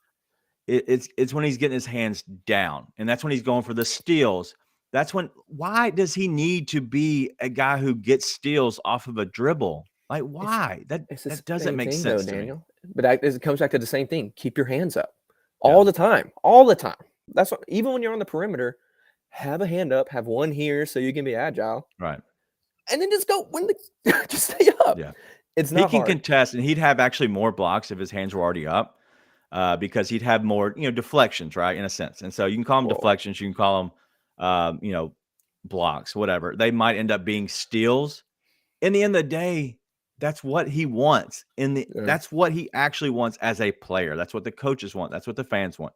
it's when he's getting his hands down, and that's when he's going for the steals. That's when. Why does he need to be a guy who gets steals off of a dribble? Like, why? That doesn't make sense to Daniel. me. But it comes back to the same thing. Keep your hands up all the time. All the time. That's what, even when you're on the perimeter, have a hand up, have one here so you can be agile. Right. And then just go just stay up. Yeah. It's He not can hard. contest, and he'd have actually more blocks if his hands were already up, because he'd have more, deflections, right, in a sense. And so you can call them deflections, you can call them, blocks, whatever. They might end up being steals. In the end of the day, that's what he wants. That's what he actually wants as a player. That's what the coaches want. That's what the fans want.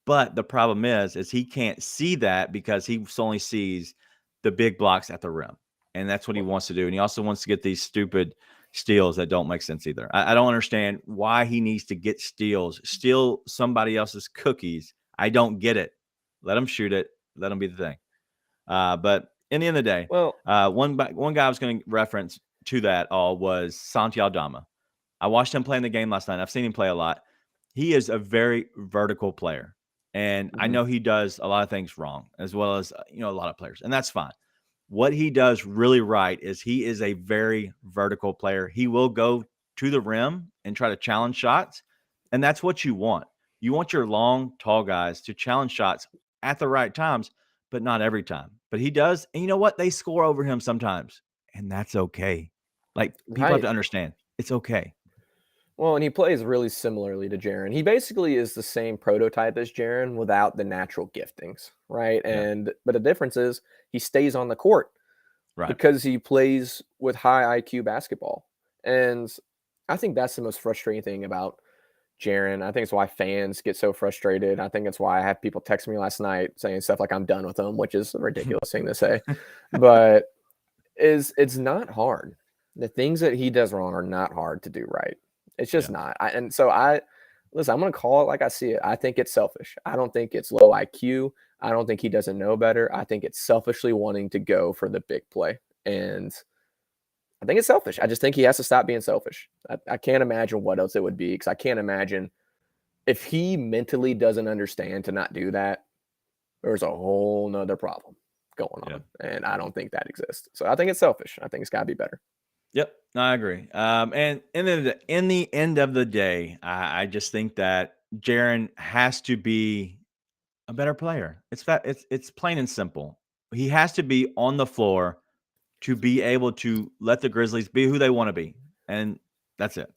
But the problem is he can't see that because he only sees the big blocks at the rim. And that's what he wants to do. And he also wants to get these stupid steals that don't make sense either. I don't understand why he needs to get steals, steal somebody else's cookies. I don't get it. Let him shoot it. Let him be the thing. But in the end of the day, one guy I was going to reference to that all was Santi Aldama. I watched him play in the game last night. I've seen him play a lot. He is a very vertical player. And I know he does a lot of things wrong, as well as, a lot of players. And that's fine. What he does really right is he is a very vertical player. He will go to the rim and try to challenge shots. And that's what you want. You want your long, tall guys to challenge shots at the right times, but not every time. But he does. And you know what? They score over him sometimes. And that's okay. Like, people have to understand. It's okay. Well, and he plays really similarly to Jaren. He basically is the same prototype as Jaren without the natural giftings, right? Yeah. But the difference is he stays on the court, right? Because he plays with high IQ basketball. And I think that's the most frustrating thing about Jaren. I think it's why fans get so frustrated. I think it's why I have people text me last night saying stuff like I'm done with him, which is a ridiculous thing to say. But it's not hard. The things that he does wrong are not hard to do right. It's just not. I'm going to call it like I see it. I think it's selfish. I don't think it's low IQ. I don't think he doesn't know better. I think it's selfishly wanting to go for the big play. And I think it's selfish. I just think he has to stop being selfish. I can't imagine what else it would be, because I can't imagine if he mentally doesn't understand to not do that, there's a whole nother problem going on. And I don't think that exists. So I think it's selfish. I think it's got to be better. Yep, I agree. And in the end of the day, I just think that Jaren has to be a better player. It's plain and simple. He has to be on the floor to be able to let the Grizzlies be who they want to be, and that's it.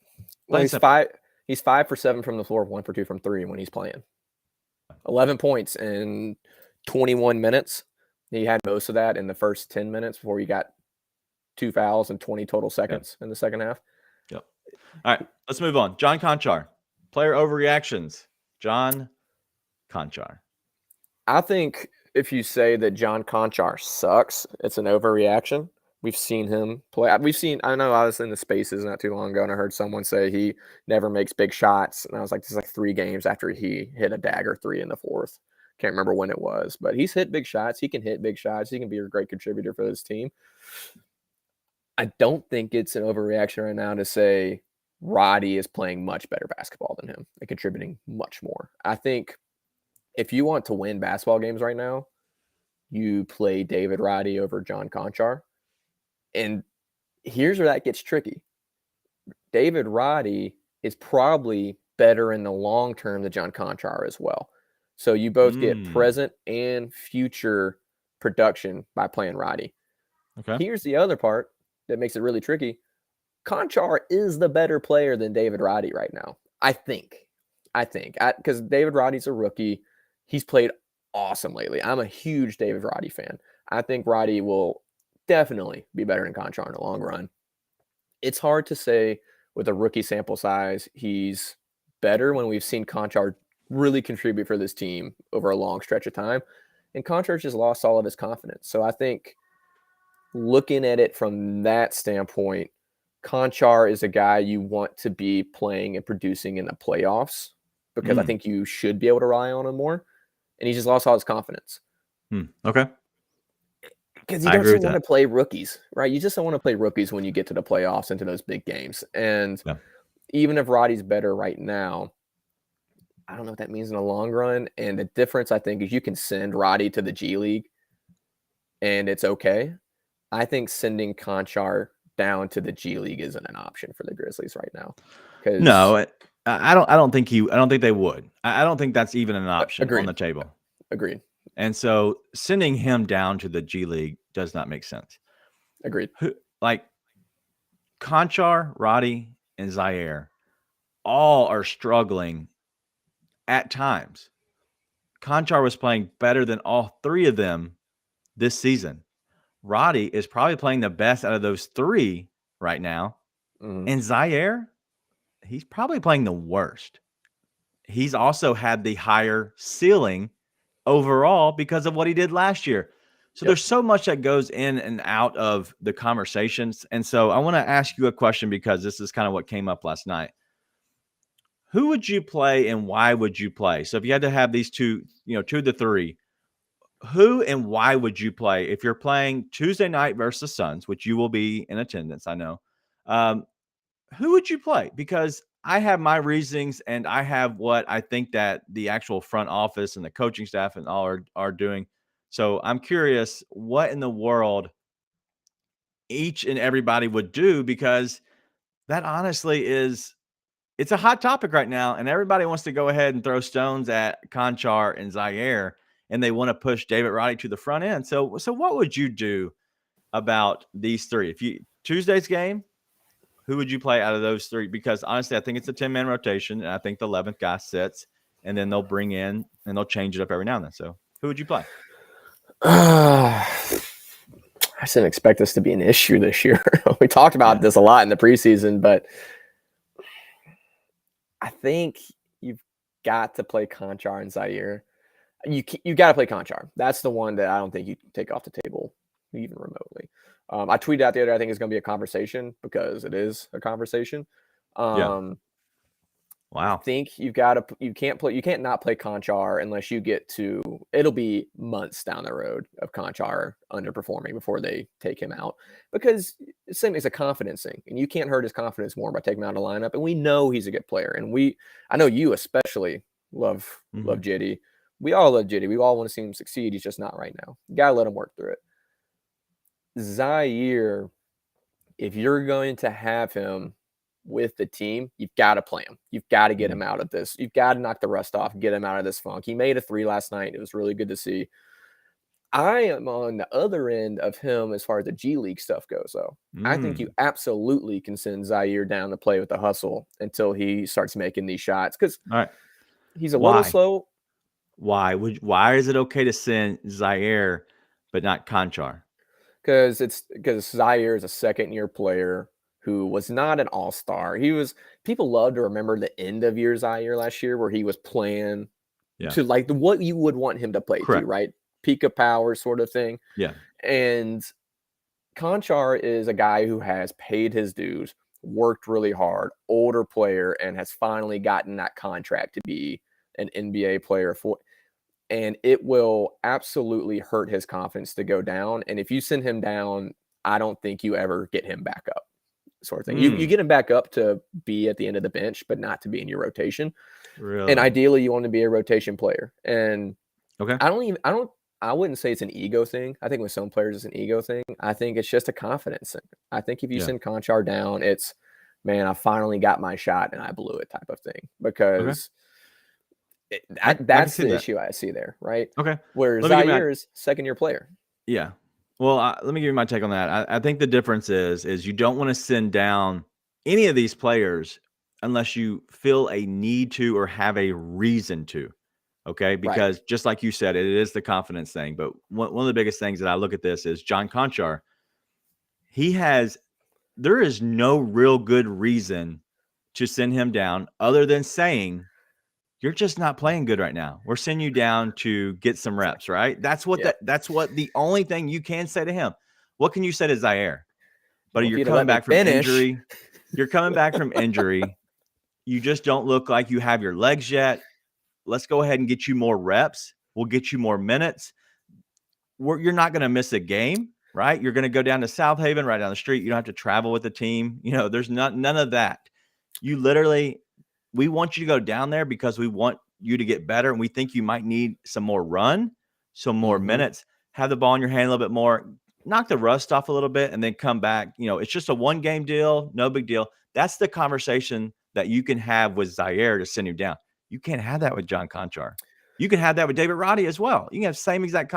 Well, he's 5 for 7 from the floor, 1 for 2 from 3 when he's playing. 11 points in 21 minutes. He had most of that in the first 10 minutes before he got 2 fouls and 20 total seconds in the second half. Yep. All right, let's move on. John Konchar, player overreactions. John Konchar. I think if you say that John Konchar sucks, it's an overreaction. We've seen him play. I know I was in the Spaces not too long ago, and I heard someone say he never makes big shots. And I was like, this is like 3 games after he hit a dagger 3 in the 4th. Can't remember when it was, but he's hit big shots. He can hit big shots. He can be a great contributor for this team. I don't think it's an overreaction right now to say Roddy is playing much better basketball than him and contributing much more. I think if you want to win basketball games right now, you play David Roddy over John Konchar. And here's where that gets tricky. David Roddy is probably better in the long term than John Konchar as well. So you both get present and future production by playing Roddy. Okay. Here's the other part that makes it really tricky. Konchar is the better player than David Roddy right now. I think, because David Roddy's a rookie. He's played awesome lately. I'm a huge David Roddy fan. I think Roddy will definitely be better than Konchar in the long run. It's hard to say with a rookie sample size he's better when we've seen Konchar really contribute for this team over a long stretch of time. And Konchar just lost all of his confidence. So I think looking at it from that standpoint, Conchar is a guy you want to be playing and producing in the playoffs because I think you should be able to rely on him more. And he just lost all his confidence. Okay. Because you don't want to play rookies, right? You just don't want to play rookies when you get to the playoffs into those big games. And even if Roddy's better right now, I don't know what that means in the long run. And the difference, I think, is you can send Roddy to the G League and it's okay. I think sending Conchar down to the G League isn't an option for the Grizzlies right now. No, I don't think they would. I don't think that's even an option on the table. Agreed. And so sending him down to the G League does not make sense. Agreed. Like Conchar, Roddy, and Zaire all are struggling at times. Conchar was playing better than all three of them this season. Roddy is probably playing the best out of those three right now. And Zaire, he's probably playing the worst. He's also had the higher ceiling overall because of what he did last year. So there's so much that goes in and out of the conversations. And so I want to ask you a question because this is kind of what came up last night. Who would you play and why would you play? So if you had to have these two of the three, who and why would you play if you're playing Tuesday night versus the Suns, which you will be in attendance, I know. Who would you play? Because I have my reasonings and I have what I think that the actual front office and the coaching staff and all are doing. So I'm curious what in the world each and everybody would do, because that honestly it's a hot topic right now. And everybody wants to go ahead and throw stones at Conchar and Zaire, and they want to push David Roddy to the front end. So what would you do about these three? If Tuesday's game, who would you play out of those three? Because honestly, I think it's a 10-man rotation, and I think the 11th guy sits, and then they'll bring in and they'll change it up every now and then. So who would you play? I didn't expect this to be an issue this year. We talked about this a lot in the preseason, but I think you've got to play Conchar and Zaire. You got to play Conchar. That's the one that I don't think you can take off the table even remotely. I tweeted out the other day, I think it's going to be a conversation because it is a conversation. Wow. I think you can't not play Conchar unless you get to, it'll be months down the road of Conchar underperforming before they take him out, because it's a confidence thing, and you can't hurt his confidence more by taking him out of the lineup. And we know he's a good player, and I know you especially love Jitty. We all love Jitty. We all want to see him succeed. He's just not right now. You got to let him work through it. Zaire, if you're going to have him with the team, you've got to play him. You've got to get him out of this. You've got to knock the rust off, get him out of this funk. He made a 3 last night. It was really good to see. I am on the other end of him as far as the G League stuff goes, though. I think you absolutely can send Zaire down to play with the hustle until he starts making these shots, because he's a little slow. Why is it okay to send Zaire but not Conchar? Because Zaire is a second-year player who was not an all-star. People love to remember the end of year Zaire last year, where he was playing to like what you would want him to play to, right? Peak of power sort of thing. Yeah. And Conchar is a guy who has paid his dues, worked really hard, older player, and has finally gotten that contract to be an NBA player and it will absolutely hurt his confidence to go down. And if you send him down, I don't think you ever get him back up, sort of thing. You get him back up to be at the end of the bench, but not to be in your rotation. Really? And ideally you want to be a rotation player. And I wouldn't say it's an ego thing. I think with some players it's an ego thing. I think it's just a confidence thing. I think if you send Conchar down, it's, man, I finally got my shot and I blew it type of thing, because that's the issue I see there, right? Okay. Where Zaire's second-year player. Yeah. Well, let me give you my take on that. I think the difference is you don't want to send down any of these players unless you feel a need to or have a reason to. Okay. Because just like you said, it is the confidence thing. But one of the biggest things that I look at this is John Conchar. There is no real good reason to send him down other than saying, you're just not playing good right now. We're sending you down to get some reps, right? That's what the only thing you can say to him. What can you say to Zaire? But Well, if you're you'd have coming let me back from finish. injury. You're coming back from injury. You just don't look like you have your legs yet. Let's go ahead and get you more reps. We'll get you more minutes. You're not going to miss a game, right? You're going to go down to South Haven, right down the street. You don't have to travel with the team. There's none of that. You literally, we want you to go down there because we want you to get better, and we think you might need some more run, some more minutes, have the ball in your hand a little bit more, knock the rust off a little bit, and then come back. It's just a one-game deal, no big deal. That's the conversation that you can have with Zaire to send him down. You can't have that with John Conchar. You can have that with David Roddy as well. You can have the same exact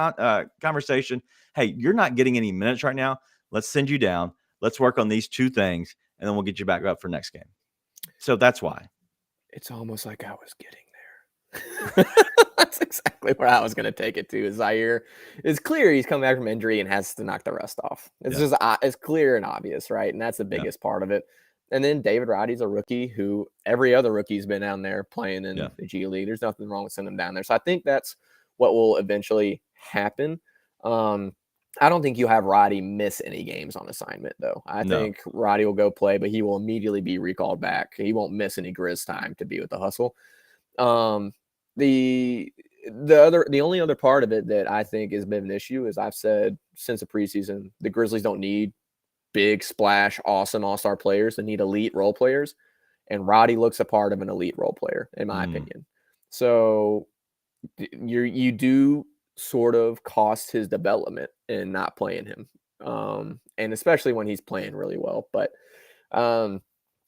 conversation. Hey, you're not getting any minutes right now. Let's send you down. Let's work on these two things, and then we'll get you back up for next game. So that's why. It's almost like I was getting there. That's exactly where I was going to take it to. Zaire is clear he's coming back from injury and has to knock the rust off. It's just it's clear and obvious, right? And that's the biggest part of it. And then David Roddy's a rookie who every other rookie's been down there playing in the G League. There's nothing wrong with sending him down there. So I think that's what will eventually happen. I don't think you have Roddy miss any games on assignment, though. I think Roddy will go play, but he will immediately be recalled back. He won't miss any Grizz time to be with the Hustle. The only other part of it that I think has been an issue is I've said since the preseason, the Grizzlies don't need big splash, awesome all-star players. They need elite role players. And Roddy looks a part of an elite role player, in my opinion. So you do sort of cost his development in not playing him. And especially when he's playing really well. But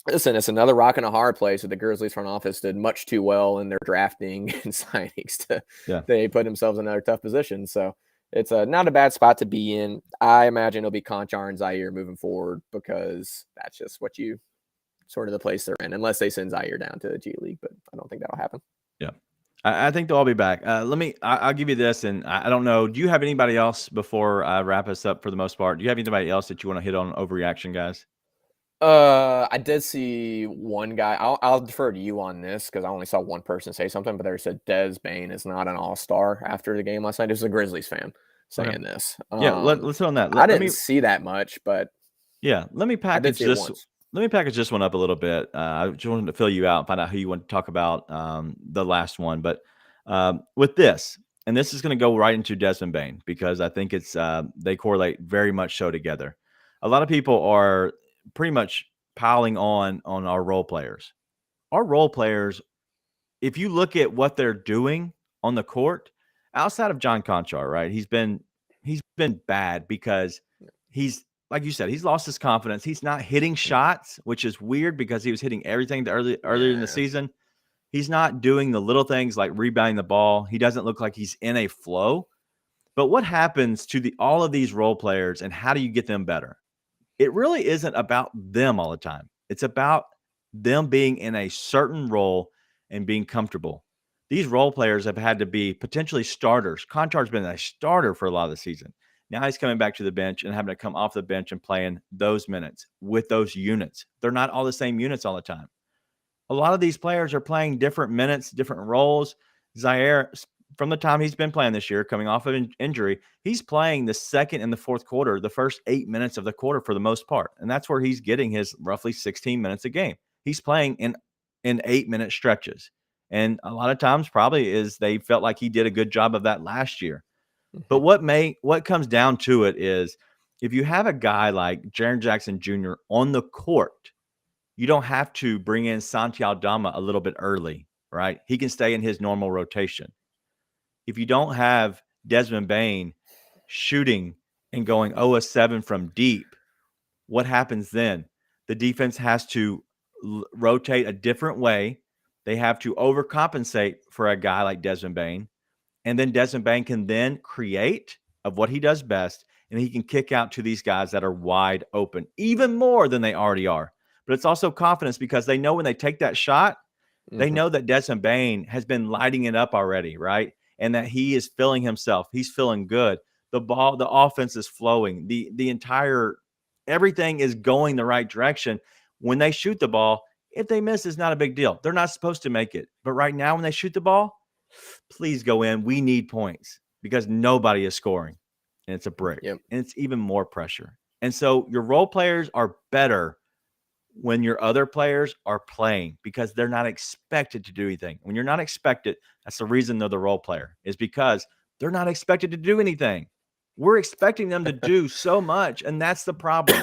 listen, it's another rock and a hard place that the Grizzlies front office did much too well in their drafting and signings they put themselves in another tough position. So it's not a bad spot to be in. I imagine it'll be Conchar and Zaire moving forward because that's just what you sort of the place they're in, unless they send Zaire down to the G League. But I don't think that'll happen. Yeah. I think they'll all be back. I'll give you this, and I don't know. Do you have anybody else before I wrap us up for the most part? Do you have anybody else that you want to hit on overreaction, guys? I did see one guy. I'll defer to you on this because I only saw one person say something, but they said Des Bane is not an all-star after the game last night. It was a Grizzlies fan saying this. Let's hit on that. I didn't see that much, but let me package this. Let me package this one up a little bit. I just wanted to fill you out and find out who you want to talk about the last one. But with this, and this is going to go right into Desmond Bane because I think it's they correlate very much so together. A lot of people are pretty much piling on our role players. Our role players, if you look at what they're doing on the court, outside of John Conchar, right? He's been bad because he's, like you said, he's lost his confidence. He's not hitting shots, which is weird because he was hitting everything earlier in the season. He's not doing the little things like rebounding the ball. He doesn't look like he's in a flow. But what happens to all of these role players and how do you get them better? It really isn't about them all the time. It's about them being in a certain role and being comfortable. These role players have had to be potentially starters. Conchar's been a starter for a lot of the season. Now he's coming back to the bench and having to come off the bench and playing those minutes with those units. They're not all the same units all the time. A lot of these players are playing different minutes, different roles. Zaire, from the time he's been playing this year, coming off of an injury, he's playing the second and the fourth quarter, the first 8 minutes of the quarter for the most part. And that's where he's getting his roughly 16 minutes a game. He's playing in 8-minute stretches. And a lot of times probably is they felt like he did a good job of that last year. But what comes down to it is if you have a guy like Jaren Jackson Jr. on the court, you don't have to bring in Santi Aldama a little bit early, right? He can stay in his normal rotation. If you don't have Desmond Bane shooting and going 0-7 from deep, what happens then? The defense has to rotate a different way. They have to overcompensate for a guy like Desmond Bane. And then Desmond Bane can then create of what he does best, and he can kick out to these guys that are wide open, even more than they already are. But it's also confidence because they know when they take that shot, they know that Desmond Bane has been lighting it up already, right? And that he is feeling himself. He's feeling good. The offense is flowing. The entire everything is going the right direction. When they shoot the ball, if they miss, it's not a big deal. They're not supposed to make it. But right now, when they shoot the ball, please go in. We need points because nobody is scoring. and it's a brick. Yep. And it's even more pressure. And so your role players are better when your other players are playing because they're not expected to do anything. When you're not expected, that's the reason they're the role player, is because they're not expected to do anything. We're expecting them to do so much, and that's the problem.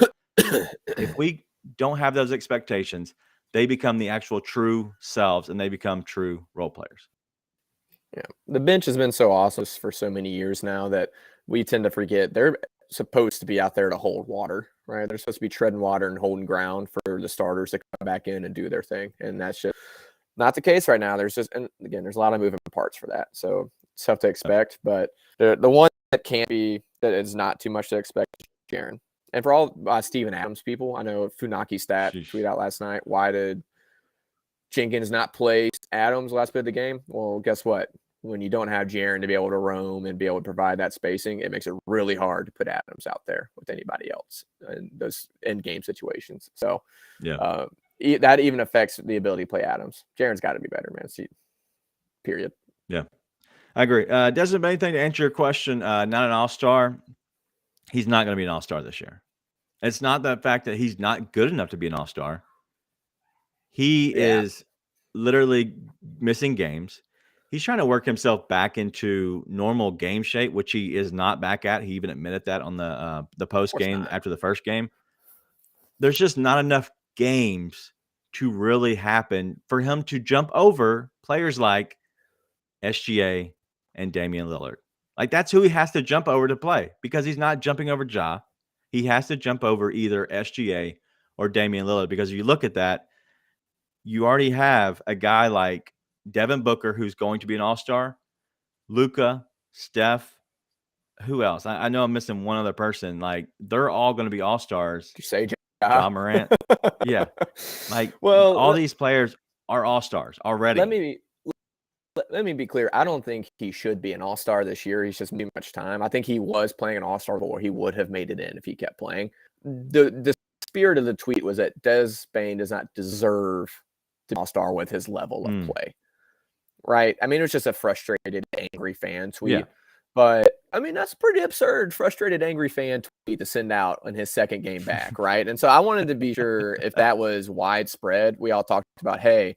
If we don't have those expectations, they become the actual true selves, and they become true role players. Yeah, the bench has been so awesome for so many years now that we tend to forget they're supposed to be out there to hold water, right? They're supposed to be treading water and holding ground for the starters to come back in and do their thing, and that's just not the case right now. There's just, and again, there's a lot of moving parts for that, so it's tough to expect. But the one that can't be, that is not too much to expect, is Jaren. And for all Steven Adams people, I know Funaki Stat tweeted out last night, why did Jenkins not play Adams last bit of the game? Well, guess what? When you don't have Jaren to be able to roam and be able to provide that spacing, it makes it really hard to put Adams out there with anybody else in those end game situations. So yeah, that even affects the ability to play Adams. Jaren's got to be better, man. See, period. Yeah, I agree. Desmond, anything to answer your question? Not an all-star. He's not going to be an all-star this year. It's not the fact that he's not good enough to be an all-star. He is literally missing games. He's trying to work himself back into normal game shape, which he is not back at. He even admitted that on the post game after the first game. There's just not enough games to really happen for him to jump over players like SGA and Damian Lillard. Like, that's who he has to jump over to play, because he's not jumping over Ja. He has to jump over either SGA or Damian Lillard, because if you look at that, you already have a guy like Devin Booker, who's going to be an all-star, Luka, Steph, who else? I know I'm missing one other person. Like, they're all going to be all-stars. You say Ja Morant. Yeah. Like, well, all these players are all-stars already. Let me be clear. I don't think he should be an all-star this year. He's just too much time. I think he was playing an all-star before. He would have made it in if he kept playing. The spirit of the tweet was that Des Bane does not deserve to be an all-star with his level of play. Right? I mean, it was just a frustrated, angry fan tweet. Yeah. But, I mean, that's pretty absurd, frustrated, angry fan tweet to send out on his second game back, right? And so I wanted to be sure if that was widespread. We all talked about, hey,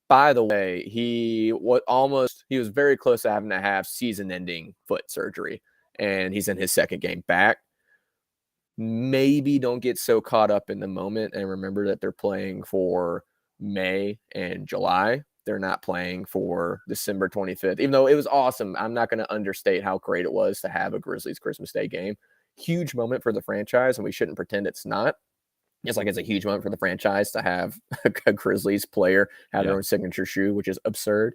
by the way, he was very close to having to have season-ending foot surgery, and he's in his second game back. Maybe don't get so caught up in the moment and remember that they're playing for May and July. They're not playing for December 25th, even though it was awesome. I'm not going to understate how great it was to have a Grizzlies Christmas Day game. Huge moment for the franchise, and we shouldn't pretend it's not. It's like it's a huge moment for the franchise to have a Grizzlies player have their own signature shoe, which is absurd.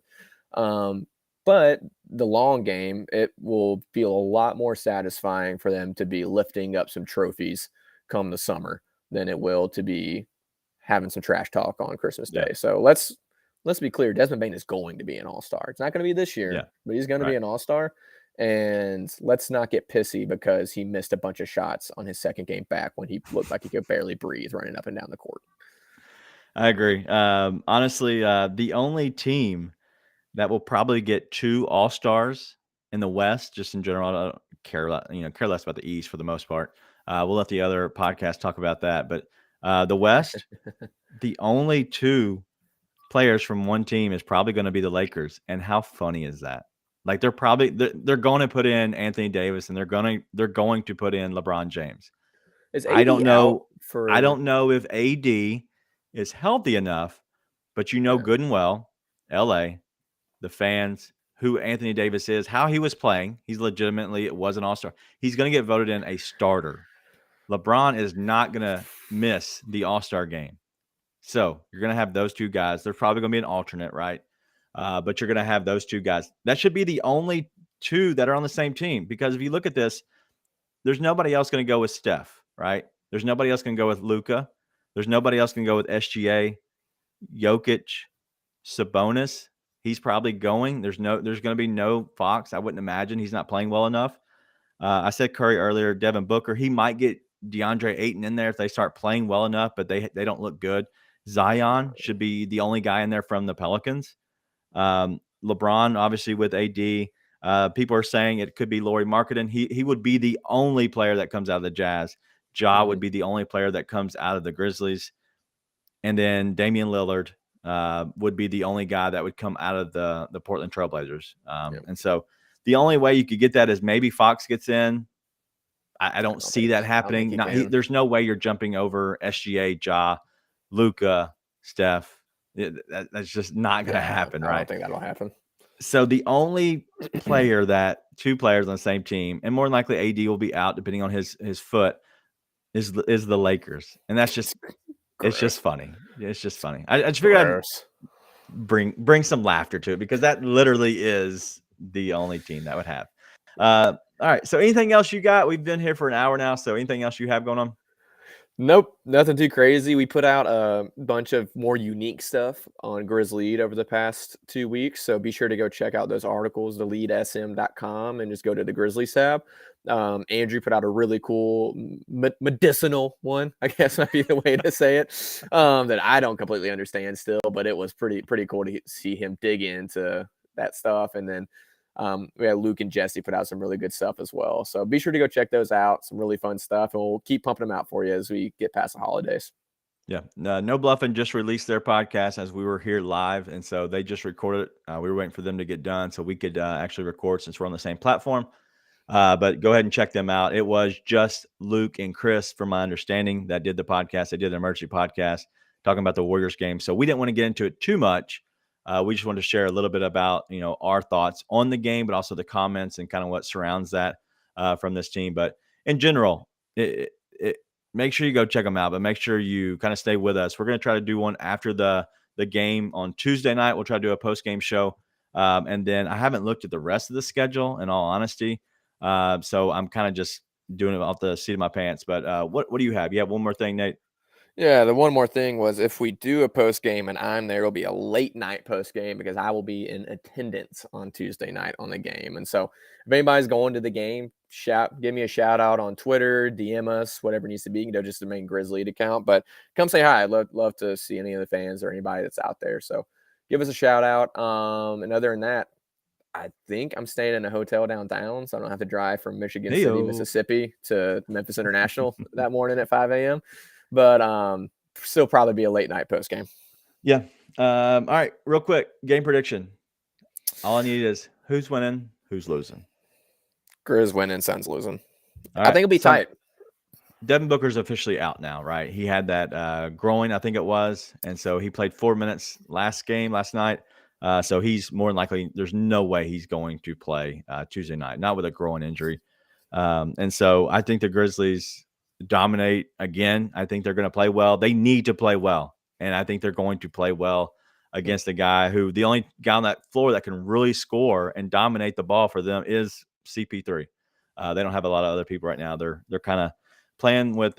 But the long game, it will feel a lot more satisfying for them to be lifting up some trophies come the summer than it will to be having some trash talk on Christmas Day. So let's be clear. Desmond Bane is going to be an all-star. It's not going to be this year, but he's going to be an all-star. And let's not get pissy because he missed a bunch of shots on his second game back when he looked like he could barely breathe running up and down the court. I agree. Honestly, the only team that will probably get 2 all-stars in the West, just in general, I don't care less about the East for the most part. We'll let the other podcast talk about that. But the West, the only 2 players from one team is probably going to be the Lakers. And how funny is that? Like, they're going to put in Anthony Davis, and they're going to put in LeBron James. I don't know if AD is healthy enough, but good and well, LA, the fans, who Anthony Davis is, how he was playing. He's legitimately, it was an all-star. He's going to get voted in a starter. LeBron is not going to miss the all-star game. So you're going to have those 2 guys. They're probably going to be an alternate, right? But you're going to have those 2 guys. That should be the only 2 that are on the same team, because if you look at this, there's nobody else going to go with Steph, right? There's nobody else going to go with Luka. There's nobody else going to go with SGA, Jokic, Sabonis. He's probably going. There's going to be no Fox. I wouldn't imagine. He's not playing well enough. I said Curry earlier, Devin Booker. He might get DeAndre Ayton in there if they start playing well enough, but they don't look good. Zion should be the only guy in there from the Pelicans. LeBron, obviously, with AD. People are saying it could be Lauri Markkanen. He would be the only player that comes out of the Jazz. Ja would be the only player that comes out of the Grizzlies. And then Damian Lillard would be the only guy that would come out of the Portland Trailblazers. And so the only way you could get that is maybe Fox gets in. I don't see that happening. There's no way you're jumping over SGA, Ja, Luka, Steph. That's just not going to happen, right? I don't think that'll happen. So the only player that two players on the same team, and more than likely AD will be out depending on his foot, is the Lakers, and that's just it's just funny. It's just funny. I just figured I'd bring some laughter to it because that literally is the only team that would have. All right. So anything else you got? We've been here for an hour now. So anything else you have going on? Nope, nothing too crazy. We put out a bunch of more unique stuff on Grizzly over the past 2 weeks. So be sure to go check out those articles, theleadsm.com, and just go to the Grizzlies tab. Andrew put out a really cool medicinal one, I guess might be the way to say it, that I don't completely understand still, but it was pretty cool to see him dig into that stuff. And then we had Luke and Jesse put out some really good stuff as well. So be sure to go check those out. Some really fun stuff. And we'll keep pumping them out for you as we get past the holidays. Yeah. No Bluffing just released their podcast as we were here live. And so they just recorded it. We were waiting for them to get done so we could actually record since we're on the same platform. But go ahead and check them out. It was just Luke and Chris, from my understanding, that did the podcast. They did an emergency podcast talking about the Warriors game. So we didn't want to get into it too much. We just wanted to share a little bit about, our thoughts on the game, but also the comments and kind of what surrounds that from this team. But in general, make sure you go check them out, but make sure you kind of stay with us. We're going to try to do one after the game on Tuesday night. We'll try to do a post-game show. And then I haven't looked at the rest of the schedule, in all honesty. So I'm kind of just doing it off the seat of my pants. But what do you have? You have one more thing, Nate? Yeah, the one more thing was if we do a post game and I'm there, it'll be a late night post game because I will be in attendance on Tuesday night on the game. And so if anybody's going to the game, give me a shout out on Twitter, DM us, whatever it needs to be. Just the main Grizzly account, but come say hi. I'd love to see any of the fans or anybody that's out there. So give us a shout out. And other than that, I think I'm staying in a hotel downtown, so I don't have to drive from Michigan City, Mississippi to Memphis International that morning at 5 a.m. But still probably be a late night post game. Yeah. All right. Real quick, game prediction. All I need is who's winning, who's losing. Grizz winning, Suns losing. Right. I think it'll be tight. Devin Booker's officially out now, right? He had that groin, I think it was. And so he played 4 minutes last night. So he's more than likely, there's no way he's going to play Tuesday night, not with a groin injury. And so I think the Grizzlies dominate again. I think they're going to play well. They need to play well. And I think they're going to play well against a guy who the only guy on that floor that can really score and dominate the ball for them is CP3. They don't have a lot of other people right now. They're kind of playing with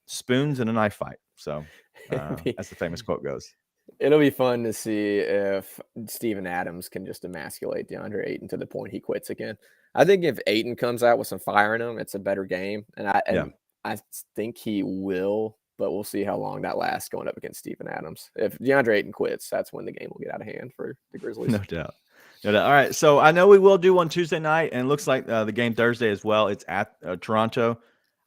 spoons in a knife fight. So as the famous quote goes. It'll be fun to see if Steven Adams can just emasculate DeAndre Ayton to the point he quits again. I think if Ayton comes out with some fire in him, it's a better game. And I think he will, but we'll see how long that lasts going up against Steven Adams. If DeAndre Ayton quits, that's when the game will get out of hand for the Grizzlies. No doubt. All right. So I know we will do one Tuesday night, and it looks like the game Thursday as well. It's at Toronto.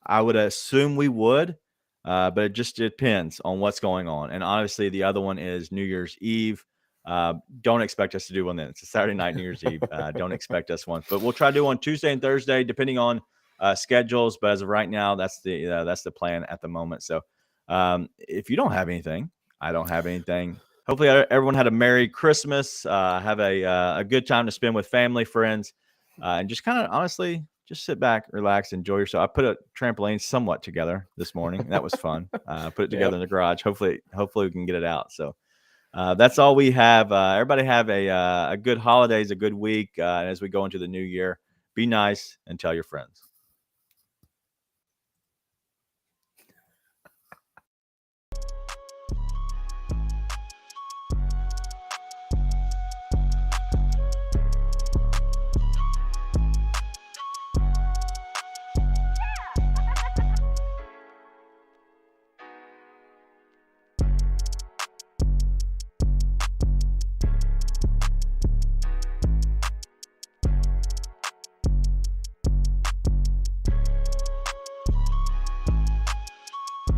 I would assume we would, but it just depends on what's going on. And obviously the other one is New Year's Eve. Don't expect us to do one then. It's a Saturday night, New Year's Eve. Don't expect us one, but we'll try to do one Tuesday and Thursday, depending on schedules. But as of right now, that's the plan at the moment. So if you don't have anything, I don't have anything. Hopefully everyone had a Merry Christmas, have a good time to spend with family, friends, and just kind of honestly, just sit back, relax, enjoy yourself. I put a trampoline somewhat together this morning. That was fun. Put it together in the garage. Hopefully we can get it out. So that's all we have. Everybody have a good holidays, a good week. And as we go into the new year, be nice and tell your friends.